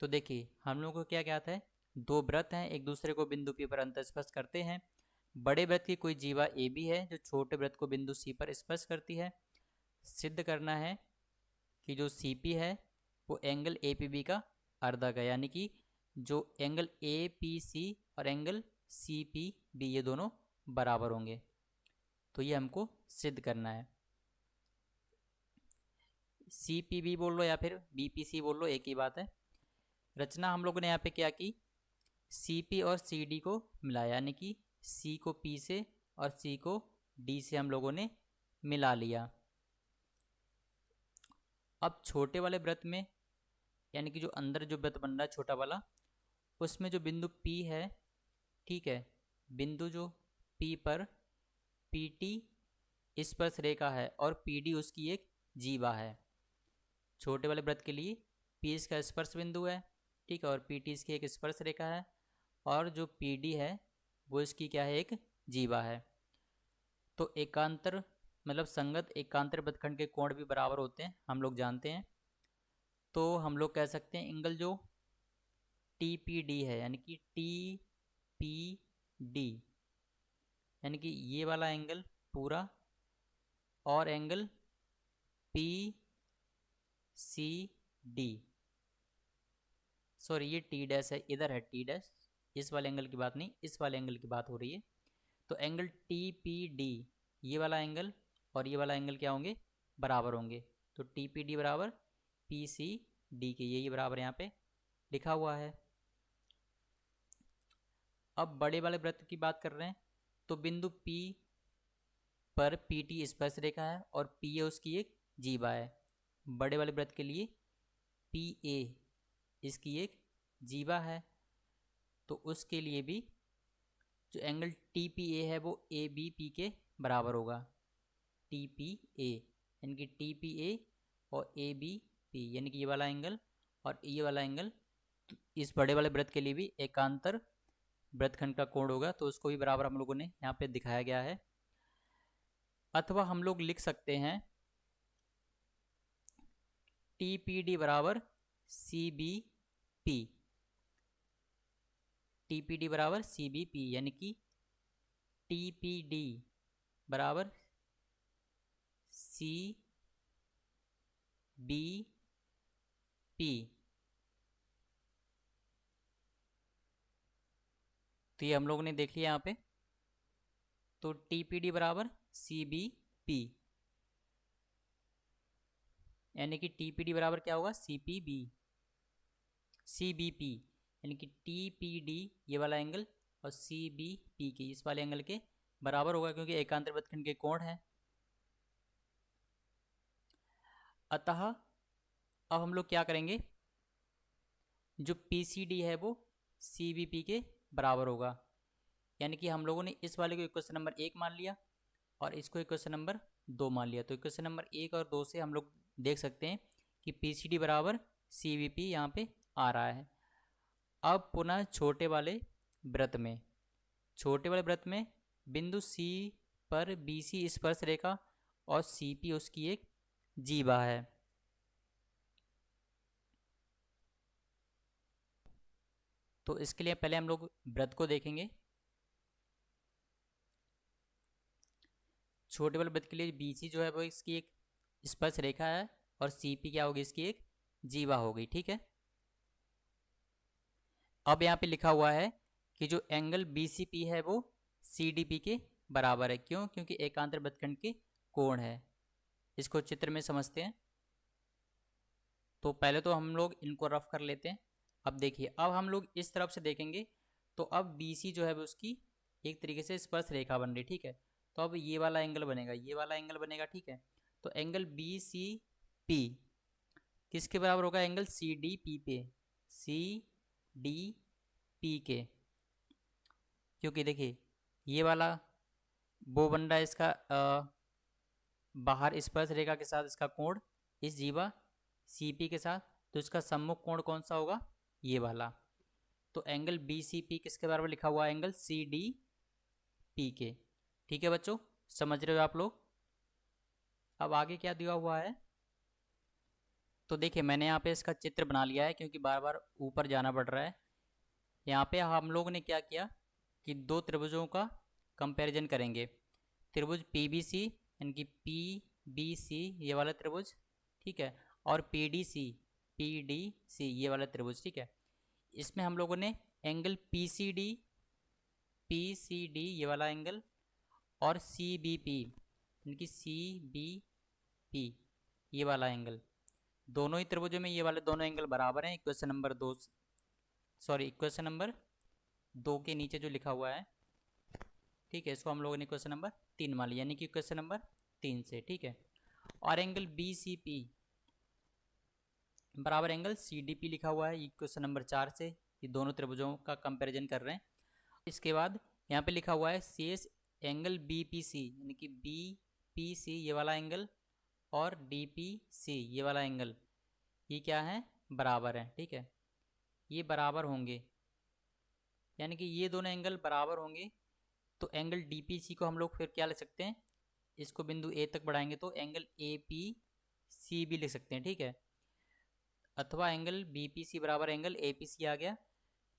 तो देखिए हम लोगों को क्या क्या है, दो वृत्त हैं, एक दूसरे को बिंदु P पर अंतःस्पर्श करते हैं। बड़े वृत्त की कोई जीवा ए बी है जो छोटे वृत्त को बिंदु सी पर स्पर्श करती है। सिद्ध करना है कि जो सी पी है वो एंगल ए पी बी का अर्धक है, यानी कि जो एंगल ए पी सी और एंगल सी पी बी ये दोनों बराबर होंगे। तो ये हमको सिद्ध करना है। सी पी बी बोल लो या फिर बी पी सी बोल लो, एक ही बात है। रचना हम लोगों ने यहाँ पे क्या की, सी पी और सी डी को मिलाया, यानी कि सी को पी से और सी को डी से हम लोगों ने मिला लिया। अब छोटे वाले वृत्त में, यानी कि जो अंदर जो वृत्त बन रहा है छोटा वाला, उसमें जो बिंदु P है, ठीक है, बिंदु जो P पर PT स्पर्श रेखा है और PD उसकी एक जीवा है। छोटे वाले वृत्त के लिए P इसका स्पर्श बिंदु है, ठीक है, और PT इसकी एक स्पर्श रेखा है, और जो PD है वो इसकी क्या है, एक जीवा है। तो एकांतर मतलब संगत एकांतर वृत्तखंड के कोण भी बराबर होते हैं, हम लोग जानते हैं। तो हम लोग कह सकते हैं एंगल जो TPD है, यानी कि TPD यानी कि ये वाला एंगल पूरा, और एंगल PCD, सॉरी ये T डैश है, इधर है T डैश, इस वाले एंगल की बात नहीं, इस वाले एंगल की बात हो रही है। तो एंगल TPD ये वाला एंगल और ये वाला एंगल क्या होंगे, बराबर होंगे। तो TPD बराबर PCD के, यही बराबर यहाँ पे लिखा हुआ है। अब बड़े वाले वृत्त की बात कर रहे हैं, तो बिंदु P पर PT स्पर्श रेखा है और PA उसकी एक जीवा है। बड़े वाले वृत्त के लिए PA इसकी एक जीवा है, तो उसके लिए भी जो एंगल TPA है वो ABP के बराबर होगा। TPA यानी कि TPA और ABP यानी कि ये वाला एंगल और ये वाला एंगल, इस बड़े वाले वृत्त के लिए भी एकांतर वृत्तखंड का कोण होगा, तो उसको भी बराबर हम लोगों ने यहाँ पे दिखाया गया है। अथवा हम लोग लिख सकते हैं TPD बराबर CBP, TPD बराबर CBP यानी कि TPD बराबर CBP। तो ये हम लोगों ने देख लिया यहाँ पे। तो TPD बराबर CBP यानी कि TPD बराबर क्या होगा, CBP यानी कि TPD ये वाला एंगल और CBP के इस वाले एंगल के बराबर होगा, क्योंकि एकांतर वृत्तखंड के कोण है। अतः अब हम लोग क्या करेंगे, जो PCD है वो CBP के बराबर होगा, यानी कि हम लोगों ने इस वाले को इक्वेशन नंबर 1 मान लिया और इसको इक्वेशन नंबर 2 मान लिया। तो इक्वेशन नंबर 1 और 2 से हम लोग देख सकते हैं कि PCD बराबर CBP यहाँ पे आ रहा है। अब पुनः छोटे वाले वृत्त में, छोटे वाले वृत्त में बिंदु C पर BC स्पर्श रेखा और CP उसकी एक जीवा है। तो इसके लिए पहले हम लोग वृत्त को देखेंगे। छोटे वाले वृत्त के लिए BC जो है वो इसकी एक स्पर्श रेखा है और CP क्या होगी, इसकी एक जीवा होगी, ठीक है। अब यहाँ पे लिखा हुआ है कि जो एंगल BCP है वो CDP के बराबर है। क्यों? क्योंकि एकांतर वृत्तखंड के कोण है। इसको चित्र में समझते हैं। तो पहले तो हम लोग इनको रफ कर लेते हैं। अब देखिए, अब हम लोग इस तरफ से देखेंगे तो अब BC जो है वो उसकी एक तरीके से स्पर्श रेखा बन रही, ठीक है। तो अब ये वाला एंगल बनेगा, ये वाला एंगल बनेगा, ठीक है। तो एंगल BCP किसके बराबर होगा, एंगल CDP पे, CDP के, क्योंकि देखिए ये वाला वो बन रहा है इसका बाहर स्पर्श रेखा के साथ इसका कोण इस जीवा CP के साथ, तो इसका सम्मुख कोण कौन सा होगा, ये वाला। तो एंगल BCP किसके बराबर लिखा हुआ है, एंगल CDP के, ठीक है बच्चों, समझ रहे हो आप लोग। अब आगे क्या दिया हुआ है, तो देखिए मैंने यहाँ पे इसका चित्र बना लिया है क्योंकि बार बार ऊपर जाना पड़ रहा है। यहाँ पे हम लोग ने क्या किया कि दो त्रिभुजों का कंपैरिजन करेंगे। त्रिभुज PBC यानी कि PBC ये वाला त्रिभुज, ठीक है, और PDC ये वाला त्रिभुज, ठीक है। इसमें हम लोगों ने एंगल PCD ये वाला एंगल और CBP यानी कि CBP ये वाला एंगल, दोनों ही त्रिभुजों में ये वाले दोनों एंगल बराबर हैं। इक्वेशन नंबर 2 के नीचे जो लिखा हुआ है, ठीक है, इसको हम लोगों ने क्वेश्चन नंबर 3 मान लिया, यानी कि क्वेश्चन नंबर 3 से, ठीक है। और एंगल BCP बराबर एंगल CDP लिखा हुआ है, ये क्वेश्चन नंबर 4 से। ये दोनों त्रिभुजों का कंपैरिजन कर रहे हैं। इसके बाद यहाँ पे लिखा हुआ है शेष एंगल BPC यानी कि BPC ये वाला एंगल और DPC ये वाला एंगल, ये क्या है, बराबर है, ठीक है, ये बराबर होंगे, यानी कि ये दोनों एंगल बराबर होंगे। तो एंगल DPC को हम लोग फिर क्या लिख सकते हैं, इसको बिंदु A तक बढ़ाएंगे तो एंगल APC भी लिख सकते हैं, ठीक है। अथवा एंगल BPC बराबर एंगल APC आ गया।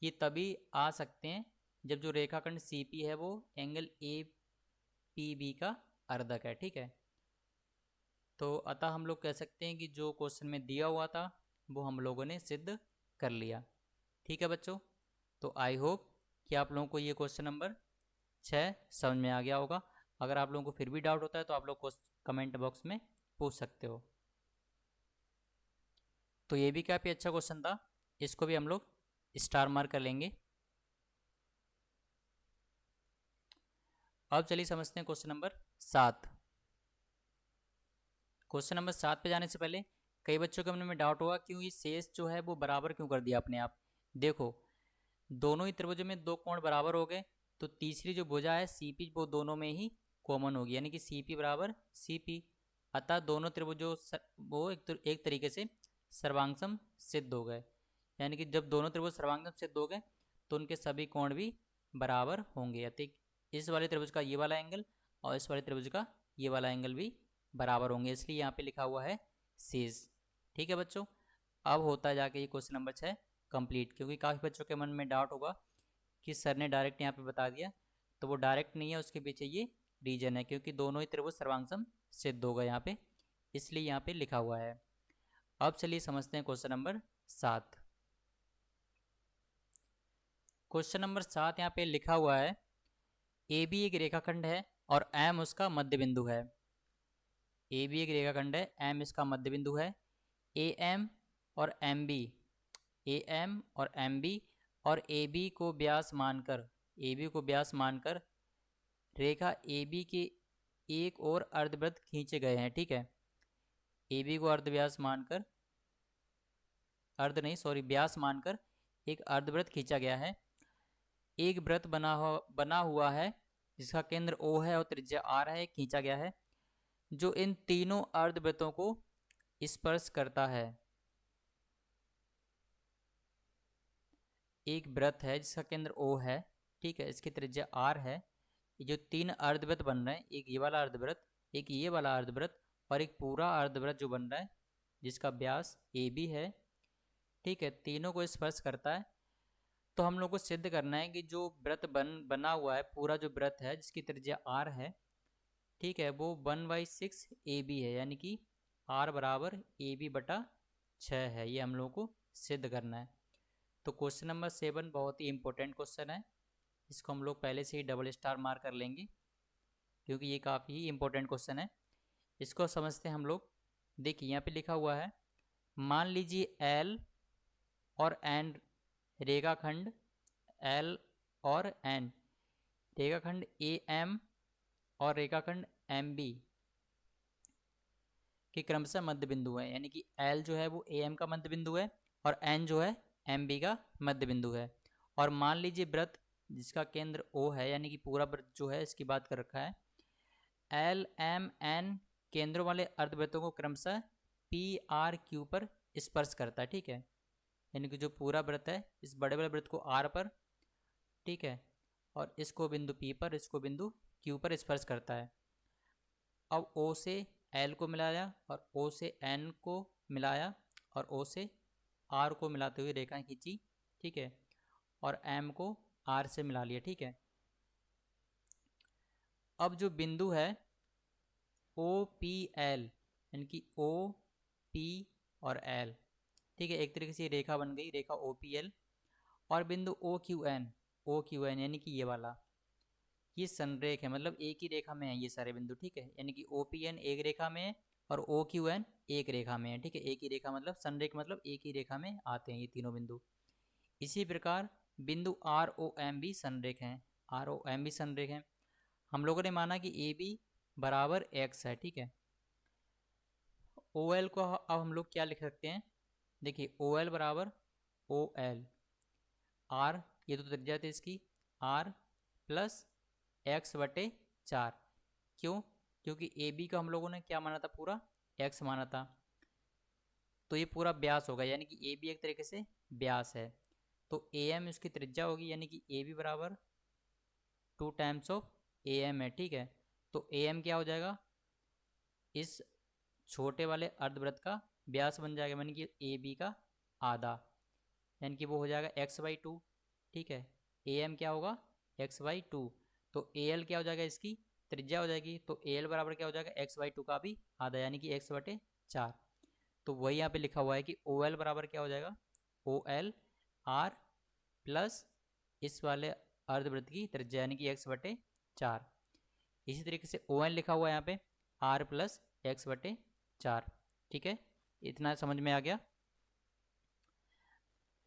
ये तभी आ सकते हैं जब जो रेखाखंड CP है वो एंगल APB का अर्धक है, ठीक है। तो अतः हम लोग कह सकते हैं कि जो क्वेश्चन में दिया हुआ था वो हम लोगों ने सिद्ध कर लिया, ठीक है बच्चों। तो आई होप कि आप लोगों को ये क्वेश्चन नंबर 6 समझ में आ गया होगा। अगर आप लोगों को फिर भी डाउट होता है तो आप लोग को कमेंट बॉक्स में पूछ सकते हो। तो ये भी काफ़ी अच्छा क्वेश्चन था, इसको भी हम लोग स्टार मार्क कर लेंगे। अब चलिए समझते हैं क्वेश्चन नंबर 7। क्वेश्चन नंबर 7 पे जाने से पहले कई बच्चों के मन में डाउट होगा क्यों ये शेष जो है वो बराबर क्यों कर दिया अपने आप। देखो, दोनों ही त्रिभुजों में दो कोण बराबर हो गए, तो तीसरी जो भुजा है CP वो दोनों में ही कॉमन होगी, यानी कि CP बराबर CP। अतः दोनों त्रिभुजों वो एक तरीके से सर्वांगसम सिद्ध हो गए, यानी कि जब दोनों त्रिभुज सर्वांगसम सिद्ध हो गए तो उनके सभी कोण भी बराबर होंगे। अतः इस वाले त्रिभुज का ये वाला एंगल और इस वाले त्रिभुज का ये वाला एंगल भी बराबर होंगे, इसलिए यहाँ पे लिखा हुआ है शेष, ठीक है बच्चों। अब होता है जाके ये क्वेश्चन नंबर 6 कंप्लीट, क्योंकि काफ़ी बच्चों के मन में डाउट होगा कि सर ने डायरेक्ट यहाँ पे बता दिया, तो वो डायरेक्ट नहीं है, उसके पीछे ये रीजन है, क्योंकि दोनों ही त्रिभुज सर्वांगसम सिद्ध होगा यहाँ पे, इसलिए यहाँ पे लिखा हुआ है। अब चलिए समझते हैं क्वेश्चन नंबर 7। क्वेश्चन नंबर 7 यहाँ पे लिखा हुआ है AB एक रेखाखंड है और M उसका मध्य बिंदु है। AB एक रेखाखंड है, M इसका मध्य बिंदु है। AM और MB और AB को व्यास मानकर रेखा AB के एक और अर्धवृत्त खींचे गए हैं, ठीक है। AB को व्यास मानकर एक अर्धवृत्त खींचा गया है। एक वृत्त बना हुआ है जिसका केंद्र O है और त्रिज्या R है, खींचा गया है, जो इन तीनों अर्धवृत्तों को स्पर्श करता है। एक वृत्त है जिसका केंद्र O है, ठीक है, इसकी त्रिज्या R है। ये जो तीन अर्धवृत्त बन रहे हैं, एक ये वाला अर्धवृत्त, एक ये वाला अर्धवृत्त और एक पूरा अर्धवृत्त जो बन रहा है जिसका व्यास AB है, ठीक है, तीनों को स्पर्श करता है। तो हम लोग को सिद्ध करना है कि जो वृत्त बना हुआ है, पूरा जो वृत्त है जिसकी त्रिज्या R है, ठीक है, वो 1/6 AB है, यानी कि R बराबर AB बटा 6 है। ये हम लोग को सिद्ध करना है। तो क्वेश्चन नंबर 7 बहुत ही इंपॉर्टेंट क्वेश्चन है, इसको हम लोग पहले से ही डबल स्टार मार्क कर लेंगे, क्योंकि ये काफ़ी ही इंपॉर्टेंट क्वेश्चन है। इसको समझते हैं हम लोग। देखिए यहाँ पे लिखा हुआ है, मान लीजिए L और N रेखाखंड L और N रेखाखंड AM और रेखाखंड MB के क्रमशः मध्य बिंदु है, यानी कि L जो है वो AM का मध्य बिंदु है और N जो है MB का मध्य बिंदु है। और मान लीजिए वृत्त जिसका केंद्र O है, यानी कि पूरा वृत्त जो है इसकी बात कर रखा है, L M N केंद्रों वाले अर्धवृत्तों को क्रमशः PRQ पर स्पर्श करता है, ठीक है, यानी कि जो पूरा वृत्त है इस बड़े बड़े वृत्त को R पर, ठीक है, और इसको बिंदु P पर, इसको बिंदु Q पर स्पर्श करता है। अब O से L को मिलाया और O से N को मिलाया और O से R को मिलाते हुए रेखाएं खींची, ठीक है, और M को R से मिला लिया, ठीक है। अब जो बिंदु है ओ पी एल, यानी कि ओ पी और एल, ठीक है, एक तरीके से रेखा बन गई, रेखा ओ पी एल। और बिंदु ओ क्यू एन यानी कि ये वाला, ये संरेख है, मतलब एक ही रेखा में है ये सारे बिंदु, ठीक है, यानी कि ओ पी एन एक रेखा में है और ओ क्यू एन एक रेखा में है, ठीक है, एक ही रेखा मतलब संरेख, मतलब एक ही रेखा में आते हैं ये तीनों बिंदु। इसी प्रकार बिंदु आर ओ एम भी संरेख हैं, आर ओ एम भी संरेख हैं। हम लोगों ने माना कि ए बी बराबर एक्स है, ठीक है। ओ एल को अब हम लोग क्या लिख सकते हैं, देखिए ओ एल बराबर ओ एल, आर ये तो त्रिज्या थी इसकी, आर प्लस एक्स बटे 4। क्यों? क्योंकि ए बी का हम लोगों ने क्या माना था, पूरा एक्स माना था, तो ये पूरा व्यास होगा, यानी कि ए बी एक तरीके से व्यास है। तो ए एम इसकी त्रिज्या होगी, यानी कि ए बी बराबर 2 टाइम्स ऑफ ए एम है, ठीक है। तो ए एम क्या हो जाएगा, इस छोटे वाले अर्धवृत्त का व्यास बन जाएगा, यानी कि ए बी का आधा, यानी कि वो हो जाएगा x/2, ठीक है। ए एम क्या होगा, x/2। तो ए एल क्या हो जाएगा, इसकी त्रिज्या हो जाएगी, तो ए एल बराबर क्या हो जाएगा, x/2 का भी आधा, यानी कि x/4। तो वही यहाँ पे लिखा हुआ है कि ओ एल बराबर क्या हो जाएगा, ओ एल आर प्लस इस वाले अर्धवृत्त की त्रिज्या, यानी कि x/4। इसी तरीके से ओ एन लिखा हुआ है यहाँ पे आर प्लस x/4, ठीक है। इतना समझ में आ गया।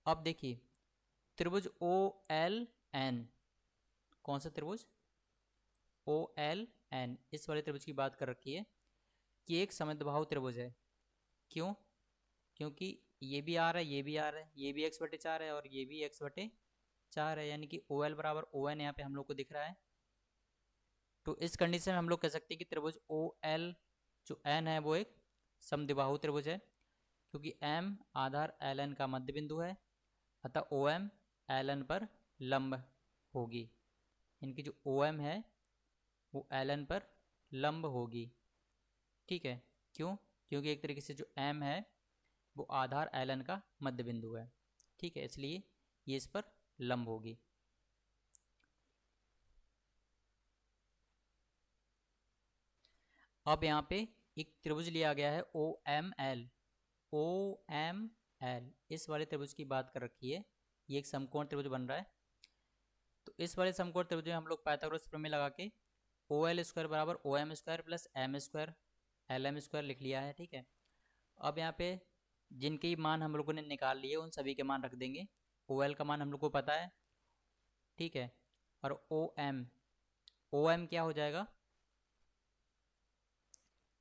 अब देखिए त्रिभुज ओ एल एन, कौन सा त्रिभुज, ओ एल एन, इस वाले त्रिभुज की बात कर रखी है कि एक समद्विबाहु त्रिभुज है। क्यों? क्योंकि ये भी आ रहा है, ये भी आ रहा है, ये भी x/4 है और ये भी x/4 है, यानी कि ओ एल बराबर ओ एन यहाँ पे हम लोग को दिख रहा है। तो इस कंडीशन में हम लोग कह सकते हैं कि त्रिभुज ओ एल जो एन है वो एक समद्विबाहु त्रिभुज है, क्योंकि एम आधार एल एन का मध्य बिंदु है, अतः ओ एम एल एन पर लंब होगी, इनकी जो ओ एम है वो एल एन पर लंब होगी, ठीक है। क्यों? क्योंकि एक तरीके से जो एम है वो आधार एल एन का मध्य बिंदु है, ठीक है, इसलिए ये इस पर लंब होगी। अब यहाँ पे एक त्रिभुज लिया गया है O M L, O M L, इस वाले त्रिभुज की बात कर रखी है, ये एक समकोण त्रिभुज बन रहा है। तो इस वाले समकोण त्रिभुज में हम लोग पाइथागोरस प्रमेय लगा के ओ एल स्क्वायर बराबर O M square plus M square L M square लिख लिया है, ठीक है। अब यहाँ पे जिनके मान हम लोगों ने निकाल लिए उन सभी के मान रख देंगे। ओ एल का मान हम लोग को पता है, ठीक है, और ओ एम क्या हो जाएगा,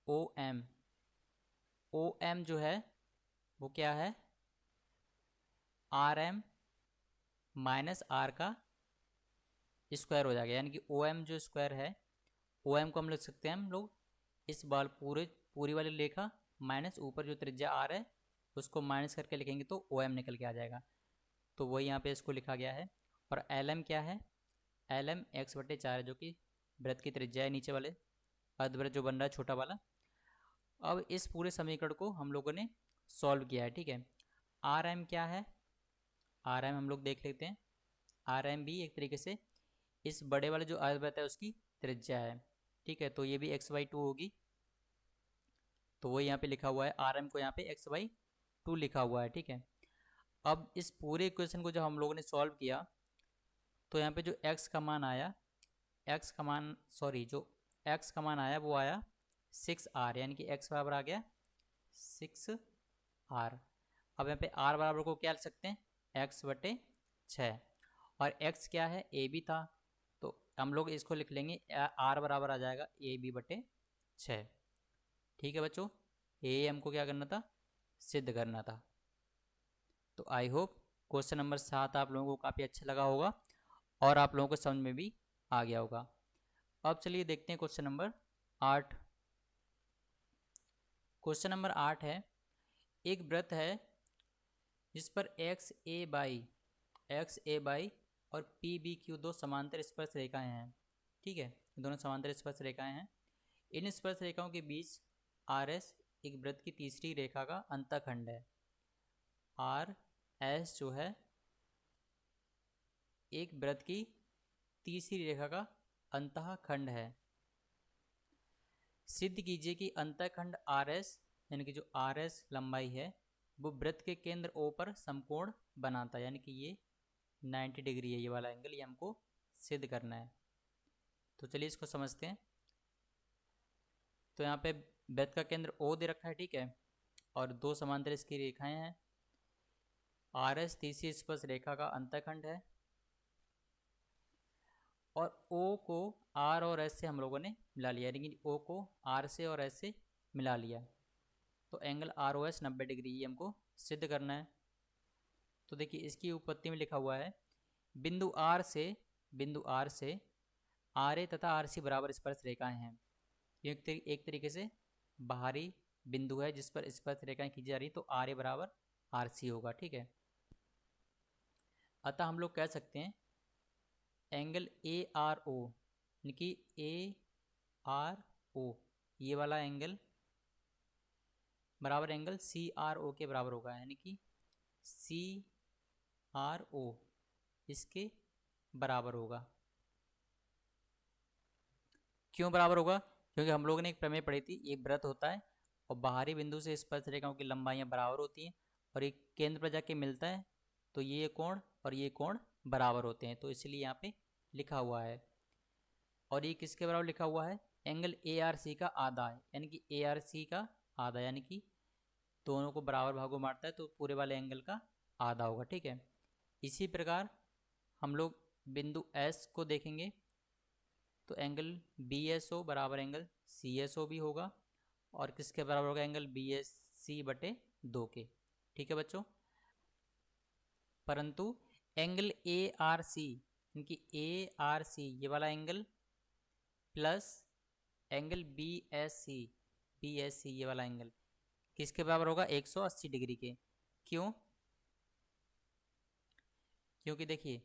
ओ एम, ओ एम जो है वो क्या है, आर एम माइनस आर का स्क्वायर हो जाएगा, यानी कि ओ एम जो स्क्वायर है, ओ एम को हम लिख सकते हैं हम लोग इस बाल पूरी वाली रेखा माइनस ऊपर जो त्रिज्या आर है उसको माइनस करके लिखेंगे तो ओ एम निकल के आ जाएगा। तो वही यहाँ पे इसको लिखा गया है। और एल एम क्या है, एल एम x/4 है, जो कि वृत्त की त्रिज्या है, नीचे वाले अर्धवृत्त जो बन रहा है छोटा वाला। अब इस पूरे समीकरण को हम लोगों ने सॉल्व किया है, ठीक है। आर एम क्या है, आर एम हम लोग देख लेते हैं। आर एम भी एक तरीके से इस बड़े वाले जो अर्धवृत्त है उसकी त्रिज्या है, ठीक है, तो ये भी x/2 होगी। तो वो यहाँ पे लिखा हुआ है, आर एम को यहाँ पे x/2 लिखा हुआ है, ठीक है। अब इस पूरे इक्वेशन को जब हम लोगों ने सॉल्व किया तो यहाँ पे जो x का मान आया, x का मान सॉरी जो x का मान आया वो आया 6r, यानी कि x बराबर आ गया 6r। अब यहाँ पे r बराबर को क्या लिख सकते हैं, x/6, और x क्या है, ए बी था, तो हम लोग इसको लिख लेंगे r बराबर आ जाएगा AB/6, ठीक है बच्चों। ये हमको क्या करना था, सिद्ध करना था। तो आई होप क्वेश्चन नंबर 7 आप लोगों को काफ़ी अच्छा लगा होगा और आप लोगों को समझ में भी आ गया होगा। अब चलिए देखते हैं क्वेश्चन नंबर 8। क्वेश्चन नंबर 8 है, एक वृत्त है जिस पर एक्स ए बाई और पी बी क्यू दो समांतर स्पर्श रेखाएं हैं, ठीक है, दोनों समांतर स्पर्श रेखाएं हैं। इन स्पर्श रेखाओं के बीच आर एस एक वृत्त की तीसरी रेखा का अंतःखंड है। आर एस जो है एक वृत्त की तीसरी रेखा का अंतःखंड है, सिद्ध कीजिए कि अंतःखंड आर एस यानी कि जो आर एस लंबाई है वो वृत्त के केंद्र ओ पर समकोण बनाता है, यानी कि ये 90 डिग्री है ये वाला एंगल, ये हमको सिद्ध करना है। तो चलिए इसको समझते हैं। तो यहाँ पे वृत्त का केंद्र ओ दे रखा है, ठीक है, और दो समांतर इसकी रेखाएं हैं। आर एस तीसरी स्पर्श रेखा का अंतःखंड है और ओ को आर और एस से हम लोगों ने मिला लिया, यानी कि ओ को आर से और एस से मिला लिया। तो angle R O S 90 degree ये हमको सिद्ध करना है। तो देखिए इसकी उत्पत्ति में लिखा हुआ है बिंदु आर से आर ए तथा आर सी बराबर स्पर्श रेखाएं हैं। ये एक तरीके से बाहरी बिंदु है जिस पर स्पर्श रेखाएं खींची जा रही, तो आर ए बराबर आर सी होगा, ठीक है। अतः हम लोग कह सकते हैं एंगल ए आर ओ यानी कि ए आर ओ ये वाला एंगल बराबर एंगल सी आर ओ के बराबर होगा, यानी कि सी आर ओ इसके बराबर होगा। क्यों बराबर होगा? क्योंकि हम लोगों ने एक प्रमेय पढ़ी थी, एक वृत्त होता है और बाहरी बिंदु से स्पर्श रेखाओं की लंबाइयाँ बराबर होती हैं और एक केंद्र पर जाके मिलता है, तो ये कोण और ये कोण बराबर होते हैं, तो इसलिए यहाँ पे लिखा हुआ है। और ये किसके बराबर लिखा हुआ है? एंगल ए आर सी का आधा है, यानी कि ए आर सी का आधा, यानी कि दोनों को बराबर भागों में बांटता है तो पूरे वाले एंगल का आधा होगा, ठीक है। इसी प्रकार हम लोग बिंदु एस को देखेंगे तो एंगल बी एस ओ बराबर एंगल सी एस ओ भी होगा और किसके बराबर होगा? एंगल बी एस सी बटे 2 के, ठीक है बच्चों। परंतु एंगल ए आर सी यानी कि ए आर सी ये वाला angle plus angle B S C ये वाला एंगल किसके बराबर होगा? 180 डिग्री के। क्यों? क्योंकि देखिए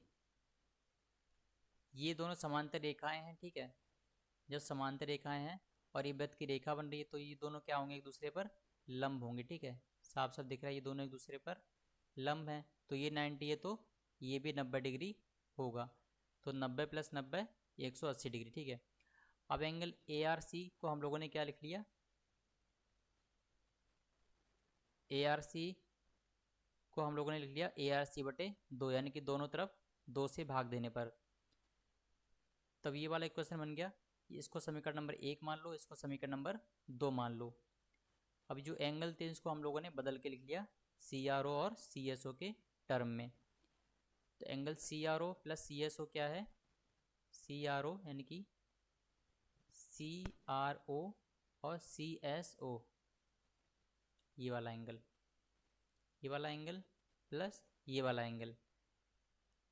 ये दोनों समांतर रेखाएं हैं, ठीक है। जब समांतर रेखाएं हैं और ये वृत्त की रेखा बन रही है तो ये दोनों क्या होंगे? एक दूसरे पर लंब होंगे, ठीक है। साफ साफ दिख रहा है ये दोनों एक दूसरे पर लंब हैं, तो ये 90 है तो ये भी 90 डिग्री होगा, तो 90 प्लस 90 180 डिग्री, ठीक है। अब एंगल ए आर सी को हम लोगों ने क्या लिख लिया? ए आर सी को हम लोगों ने लिख लिया ए आर सी बटे 2, यानी कि दोनों तरफ 2 से भाग देने पर तब ये वाला इक्वेशन बन गया। इसको समीकरण नंबर 1 मान लो, इसको समीकरण नंबर 2 मान लो। अब जो एंगल थे इसको हम लोगों ने बदल के लिख लिया सी आर ओ और सी एस ओ के टर्म में। तो angle C R O plus C S O क्या है? सी आर ओ यानी कि सी आर ओ और सी एस ओ ये वाला एंगल, ये वाला एंगल प्लस ये वाला एंगल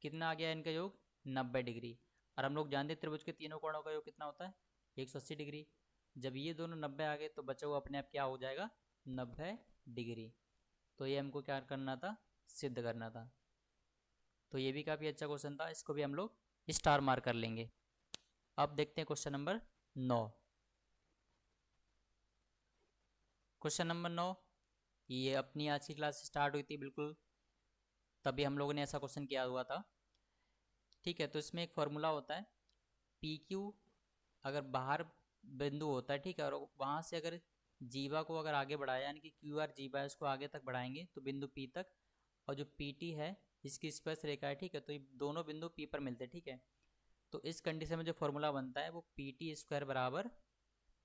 कितना आ गया इनका योग? 90 डिग्री। और हम लोग जानते हैं त्रिभुज के तीनों कोणों का योग कितना होता है? 180 डिग्री। जब ये दोनों 90 आ गए तो बचा हुआ अपने आप क्या हो जाएगा? 90 डिग्री। तो ये हमको क्या करना था? सिद्ध करना था। तो ये भी काफ़ी अच्छा क्वेश्चन था, इसको भी हम लोग स्टार मार्क कर लेंगे। अब देखते हैं क्वेश्चन नंबर 9। क्वेश्चन नंबर 9 ये अपनी आज की क्लास स्टार्ट हुई थी बिल्कुल तभी हम लोगों ने ऐसा क्वेश्चन किया हुआ था, ठीक है। तो इसमें एक फॉर्मूला होता है पी क्यू, अगर बाहर बिंदु होता है, ठीक है, और वहाँ से अगर जीवा को अगर आगे बढ़ाया यानी कि क्यू आर जीवा है उसको आगे तक बढ़ाएंगे तो बिंदु पी तक, और जो पी टी है इसकी स्पर्श रेखा है, ठीक है, तो ये दोनों बिंदु पी पर मिलते हैं, ठीक है। तो इस कंडीशन में जो फॉर्मूला बनता है वो पी टी स्क्वायर बराबर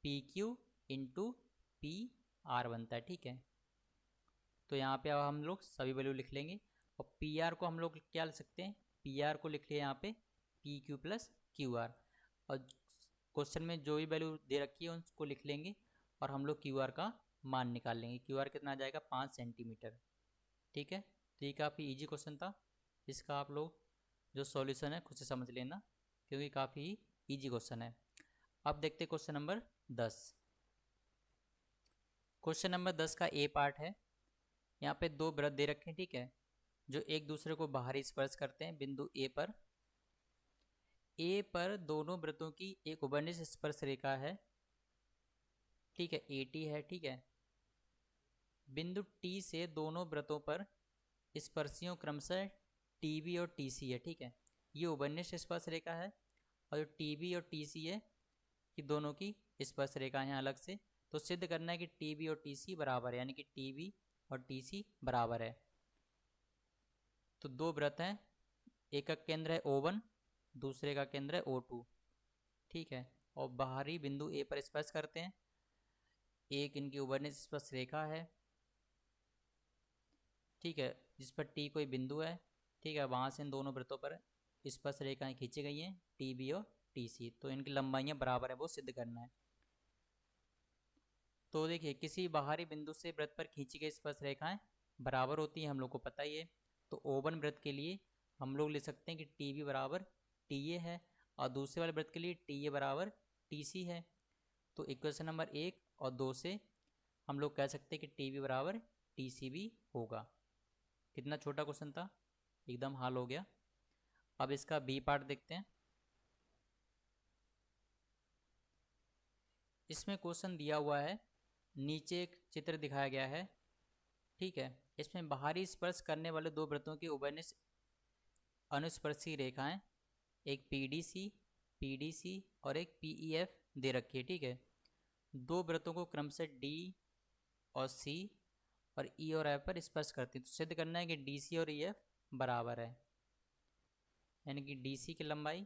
P Q into P R बनता है, ठीक है। तो यहाँ पे अब हम लोग सभी वैल्यू लिख लेंगे और पी आर को हम लोग क्या लिख सकते हैं? पी आर को लिख लिया यहाँ पे P Q plus Q are, और क्वेश्चन में जो भी वैल्यू दे रखी है उसको लिख लेंगे और हम लोग क्यू आर का मान निकाल लेंगे। क्यू आर कितना आ जाएगा? 5 सेंटीमीटर, ठीक है। तो ये काफ़ी इजी क्वेश्चन था, इसका आप लोग जो सॉल्यूशन है खुद से समझ लेना क्योंकि काफ़ी इजी क्वेश्चन है। अब देखते हैं क्वेश्चन नंबर 10। क्वेश्चन नंबर 10 का ए पार्ट है। यहाँ पे दो वृत्त दे रखे हैं, ठीक है, जो एक दूसरे को बाहरी स्पर्श करते हैं बिंदु ए पर। ए पर दोनों वृत्तों की एक उभयनिष्ठ स्पर्श रेखा है, ठीक है, ए टी है, ठीक है। बिंदु टी से दोनों वृत्तों पर स्पर्शियों क्रमशः टी बी और टी सी है, ठीक है। ये उभयनिष्ठ स्पर्श रेखा है और जो टी बी और टी सी है ये दोनों की स्पर्श रेखाएं हैं अलग से। तो सिद्ध करना है कि टी बी और टी सी बराबर है, यानी कि टी बी और टी सी बराबर है। तो दो वृत्त हैं, एक का केंद्र है O1, दूसरे का केंद्र है O2, ठीक है। और बाहरी बिंदु ए पर स्पर्श करते हैं। एक इनकी उभरने से स्पर्श रेखा है, ठीक है, जिस पर टी कोई बिंदु है, ठीक है। वहाँ से इन दोनों वृत्तों पर स्पर्श रेखाएं खींची गई हैं, टी बी और टी सी। तो इनकी लंबाइयाँ बराबर है, वो सिद्ध करना है। तो देखिए, किसी बाहरी बिंदु से वृत्त पर खींची गई स्पर्श रेखाएं बराबर होती हैं, हम लोग को पता ही है। तो O1 वृत्त के लिए हम लोग लिख सकते हैं कि टी बी बराबर टी ए है, और दूसरे वाले वृत्त के लिए टी ए बराबर टी सी है। तो इक्वेशन नंबर 1 और 2 से हम लोग कह सकते हैं कि टी बी बराबर टी सी भी होगा। कितना छोटा क्वेश्चन था, एकदम हाल हो गया। अब इसका बी पार्ट देखते हैं। इसमें क्वेश्चन दिया हुआ है, नीचे एक चित्र दिखाया गया है, ठीक है। इसमें बाहरी स्पर्श करने वाले दो वृत्तों की उभयनिष्ठ अनुस्पर्शी रेखाएं, एक पीडीसी और एक पीईएफ दे रखी है, ठीक है। दो वृत्तों को क्रम से डी और सी और ई और एफ पर स्पर्श करती है। तो सिद्ध करना है कि डी सी और ई एफ बराबर है, यानी कि डी सी की लंबाई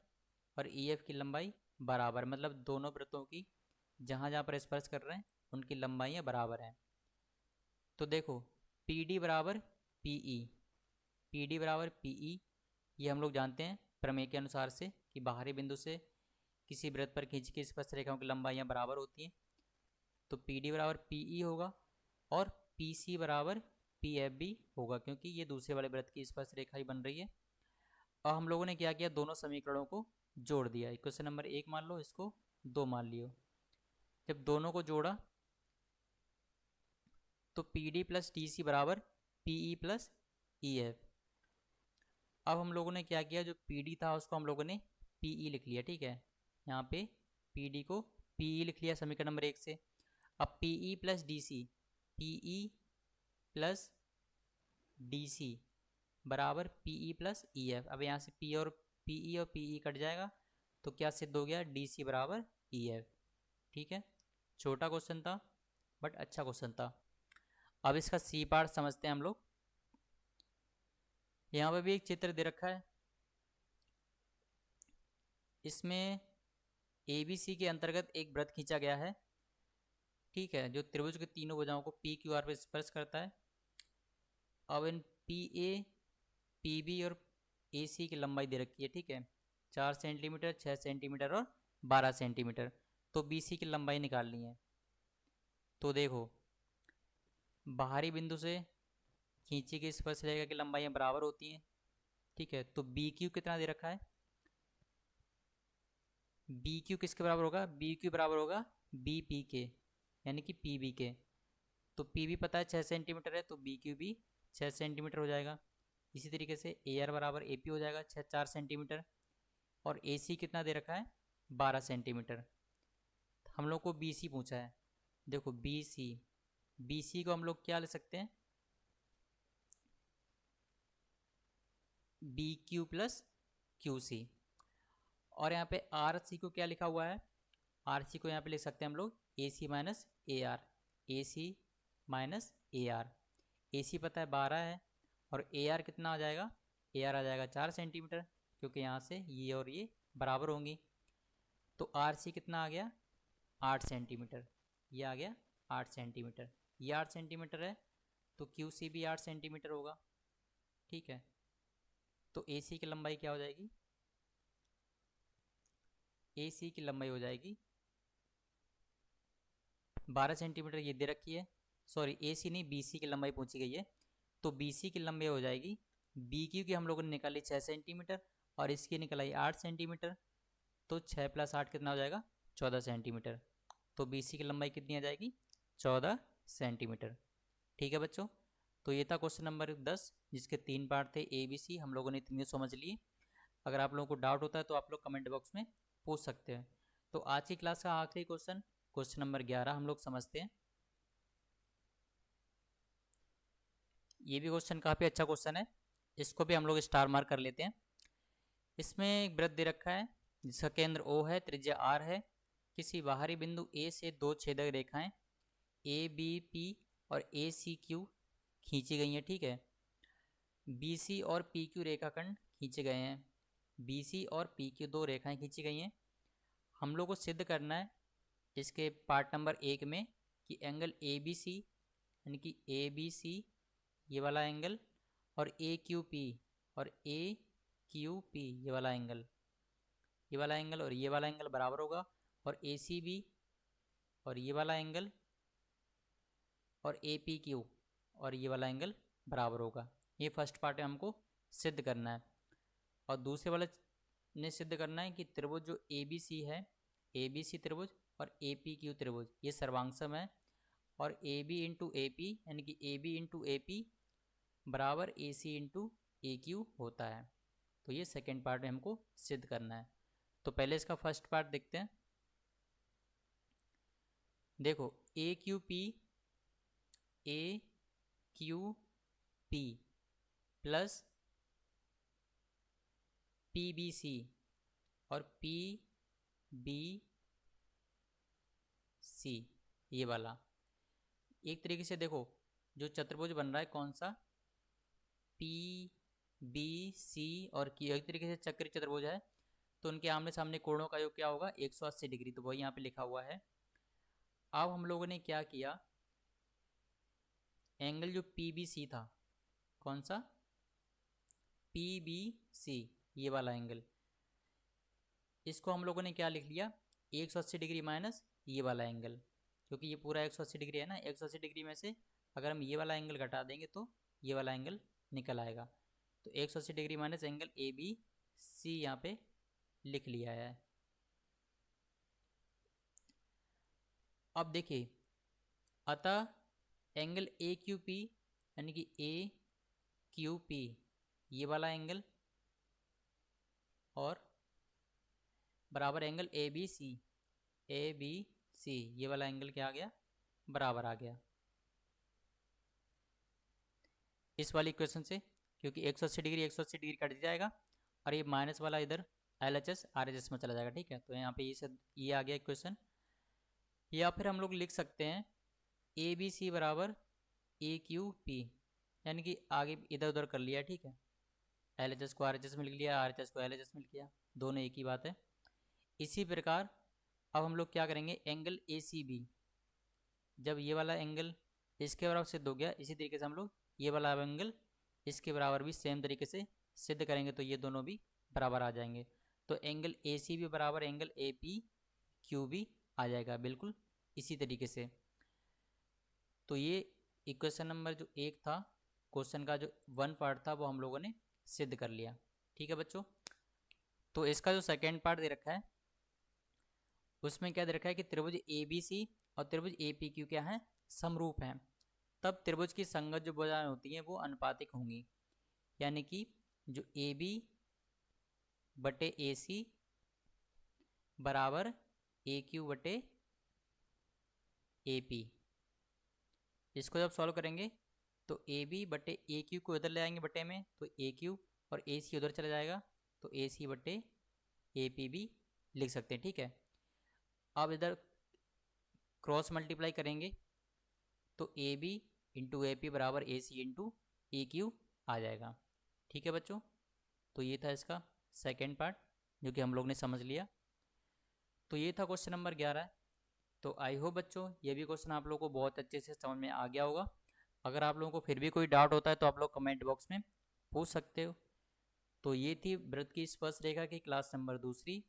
और ई एफ की लंबाई बराबर, मतलब दोनों वृत्तों की जहाँ जहाँ पर स्पर्श कर रहे हैं उनकी लंबाइयाँ बराबर हैं। तो देखो, पी डी बराबर पी ई, पी डी बराबर पी ई, ये हम लोग जानते हैं प्रमेय के अनुसार से कि बाहरी बिंदु से किसी वृत्त पर खींची गई स्पर्श रेखाओं की लंबाइयाँ बराबर होती हैं। तो पी डी बराबर पी ई होगा, और पी सी बराबर पी एफ भी होगा, क्योंकि ये दूसरे वाले वृत्त की स्पर्श रेखा ही बन रही है। और हम लोगों ने क्या किया, दोनों समीकरणों को जोड़ दिया। इक्वेशन नंबर 1 मान लो, इसको 2 मान लियो। जब दोनों को जोड़ा तो P D plus T C बराबर P E plus E F. अब हम लोगों ने क्या किया, जो पी डी था उसको हम लोगों ने पी ई लिख लिया, ठीक है। यहाँ पे पी डी को पी ई लिख लिया समीकरण नंबर 1 से। अब P E plus D C, P E plus D C बराबर P E plus E F. अब यहाँ से पी और पी ई कट जाएगा, तो क्या सिद्ध हो गया, डी सी बराबर ई एफ, ठीक है। छोटा क्वेश्चन था बट अच्छा क्वेश्चन था। अब इसका सी पार्ट समझते हैं हम लोग। यहाँ पे भी एक चित्र दे रखा है, इसमें ए बी सी के अंतर्गत एक वृत्त खींचा गया है, ठीक है, जो त्रिभुज के तीनों भुजाओं को पी क्यू आर पर स्पर्श करता है। अब in P A, P B और ए सी की लंबाई दे रखी है, ठीक है, 4 सेंटीमीटर, 6 सेंटीमीटर और 12 सेंटीमीटर। तो बी सी की लंबाई निकालनी है। तो देखो, बाहरी बिंदु से खींची गई स्पर्श रेखा की लंबाइयाँ बराबर होती हैं, ठीक है। तो बी क्यू कितना दे रखा है, बी क्यू किसके बराबर होगा, बी क्यू बराबर होगा बी पी के, यानी कि पी बी के। तो पी बी पता है 6 सेंटीमीटर है, तो बी क्यू भी 6 सेंटीमीटर हो जाएगा। इसी तरीके से ए आर बराबर ए पी हो जाएगा 4 सेंटीमीटर, और ए सी कितना दे रखा है 12 सेंटीमीटर। हम लोग को बी सी पूछा है। देखो बी सी को हम लोग क्या ले सकते हैं, B Q plus Q C. और यहाँ पे आर सी को क्या लिखा हुआ है, आर सी को यहाँ पे लिख सकते हैं हम लोग A C minus A R, A C minus A R. A C पता है 12 है, और ए आर कितना आ जाएगा, ए आर आ जाएगा 4 सेंटीमीटर, क्योंकि यहाँ से ये और ये बराबर होंगी। तो आर सी कितना आ गया 8 सेंटीमीटर, ये आ गया 8 सेंटीमीटर, ये 8 सेंटीमीटर है, तो क्यू सी भी 8 सेंटीमीटर होगा, ठीक है। तो ए सी की लंबाई क्या हो जाएगी, ए सी की लंबाई हो जाएगी 12 सेंटीमीटर, ये दे रखी है। सॉरी, ए सी नहीं, बी सी की लंबाई पूछी गई है। तो बी सी की लंबाई हो जाएगी, बी क्यू की हम लोगों ने निकाली 6 सेंटीमीटर, और इसकी निकाली 8 सेंटीमीटर। तो 6 + 8 कितना हो जाएगा 14 सेंटीमीटर। तो बी सी की लंबाई कितनी आ जाएगी 14 सेंटीमीटर, ठीक है बच्चों। तो ये था क्वेश्चन नंबर 10, जिसके 3 पार्ट थे ए बी सी, हम लोगों ने तीनों समझ लिए। अगर आप लोगों को डाउट होता है तो आप लोग कमेंट बॉक्स में पूछ सकते हैं। तो आज की क्लास का आखिरी क्वेश्चन, क्वेश्चन नंबर 11 हम लोग समझते हैं। ये भी क्वेश्चन काफ़ी अच्छा क्वेश्चन है, इसको भी हम लोग स्टार मार्क कर लेते हैं। इसमें एक वृत्त दे रखा है जिसका केंद्र O है, त्रिज्या R है, किसी बाहरी बिंदु ए से दो छेदक रेखाएं ए बी पी और ए सी क्यू खींची गई हैं, ठीक है। बी सी और पी क्यू रेखाखंड खींचे गए हैं, बी सी और पी क्यू दो रेखाएं खींची गई हैं। हम लोग को सिद्ध करना है इसके पार्ट नंबर 1 में कि एंगल ए बी सी यानी कि ए बी सी ये वाला एंगल और ए क्यू पी और ए क्यू पी ये वाला एंगल और ये वाला एंगल बराबर होगा, और ए सी बी और ये वाला एंगल और ए पी क्यू और ये वाला एंगल बराबर होगा। ये फर्स्ट पार्ट है, हमको सिद्ध करना है। और दूसरे वाले ने सिद्ध करना है कि त्रिभुज जो ए बी सी है, ए बी सी त्रिभुज और ए पी क्यू त्रिभुज ये सर्वांगसम है, और A B into A P यानी कि A B into A P बराबर A C into A Q होता है। तो ये सेकेंड पार्ट में हमको सिद्ध करना है। तो पहले इसका फर्स्ट पार्ट देखते हैं। देखो A Q P plus P B C और पी बी सी ये वाला एक तरीके से देखो जो चतुर्भुज बन रहा है कौन सा, पी बी सी और क्यू एक तरीके से चक्री चतुर्भुज है, तो उनके आमने सामने कोणों का योग क्या होगा 180 डिग्री, तो वही यहाँ पे लिखा हुआ है। अब हम लोगों ने क्या किया, एंगल जो पी बी सी था, कौन सा, पी बी सी ये वाला एंगल, इसको हम लोगों ने क्या लिख लिया 180 डिग्री माइनस ये वाला एंगल, क्योंकि ये पूरा 180 डिग्री है ना। 180 डिग्री में से अगर हम ये वाला एंगल घटा देंगे तो ये वाला एंगल निकल आएगा। तो 180 degree minus angle A B C यहाँ पे लिख लिया है। अब देखिए, अतः एंगल ए क्यू पी यानी कि ए क्यू पी ये वाला एंगल और बराबर एंगल ए बी सी ये वाला एंगल क्या आ गया, बराबर आ गया इस वाली इक्वेशन से, क्योंकि 180 डिग्री 180 डिग्री कट जाएगा और ये माइनस वाला इधर LHS RHS में चला जाएगा, ठीक है। तो यहाँ पे ये आ गया इक्वेशन। या फिर हम लोग लिख सकते हैं ए बी सी बराबर ए क्यू पी, यानी कि आगे इधर उधर कर लिया, ठीक है। LHS को RHS में लिख लिया, RHS को LHS में लिख लिया, दोनों एक ही बात है। इसी प्रकार अब हम लोग क्या करेंगे, एंगल ए सी बी, जब ये वाला एंगल इसके बराबर सिद्ध हो गया, इसी तरीके से हम लोग ये वाला एंगल इसके बराबर भी सेम तरीके से सिद्ध करेंगे, तो ये दोनों भी बराबर आ जाएंगे। तो एंगल ए सी बी बराबर angle A P Q B आ जाएगा, बिल्कुल इसी तरीके से। तो ये इक्वेशन नंबर जो 1 था, क्वेश्चन का जो 1 पार्ट था वो हम लोगों ने सिद्ध कर लिया, ठीक है बच्चों। तो इसका जो सेकेंड पार्ट दे रखा है उसमें क्या दे रखा है कि त्रिभुज ए बी सी और त्रिभुज ए पी क्यू क्या है, समरूप हैं। तब त्रिभुज की संगत जो भुजाएं होती हैं वो अनुपातिक होंगी, यानी कि जो ए बी बटे ए सी बराबर ए क्यू बटे ए पी। इसको जब सॉल्व करेंगे तो ए बी बटे ए क्यू को इधर ले आएंगे बटे में, तो ए क्यू और ए सी उधर चला जाएगा, तो ए सी बटे ए पी भी लिख सकते हैं, ठीक है। अब इधर क्रॉस मल्टीप्लाई करेंगे तो A B into A P बराबर A C into A Q आ जाएगा, ठीक है बच्चों। तो ये था इसका सेकेंड पार्ट जो कि हम लोग ने समझ लिया। तो ये था क्वेश्चन नंबर 11। तो आई होप बच्चों ये भी क्वेश्चन आप लोगों को बहुत अच्छे से समझ में आ गया होगा। अगर आप लोगों को फिर भी कोई डाउट होता है तो आप लोग कमेंट बॉक्स में पूछ सकते हो। तो ये थी वृत्त की स्पर्श रेखा की क्लास नंबर 2।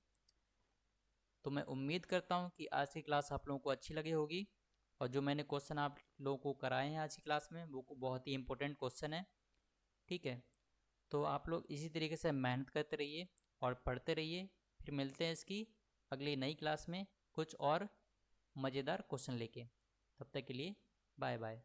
तो मैं उम्मीद करता हूँ कि आज की क्लास आप लोगों को अच्छी लगी होगी, और जो मैंने क्वेश्चन आप लोगों को कराए हैं आज की क्लास में वो बहुत ही इंपॉर्टेंट क्वेश्चन है, ठीक है। तो आप लोग इसी तरीके से मेहनत करते रहिए और पढ़ते रहिए। फिर मिलते हैं इसकी अगली नई क्लास में कुछ और मज़ेदार क्वेश्चन लेके। तब तक के लिए बाय बाय।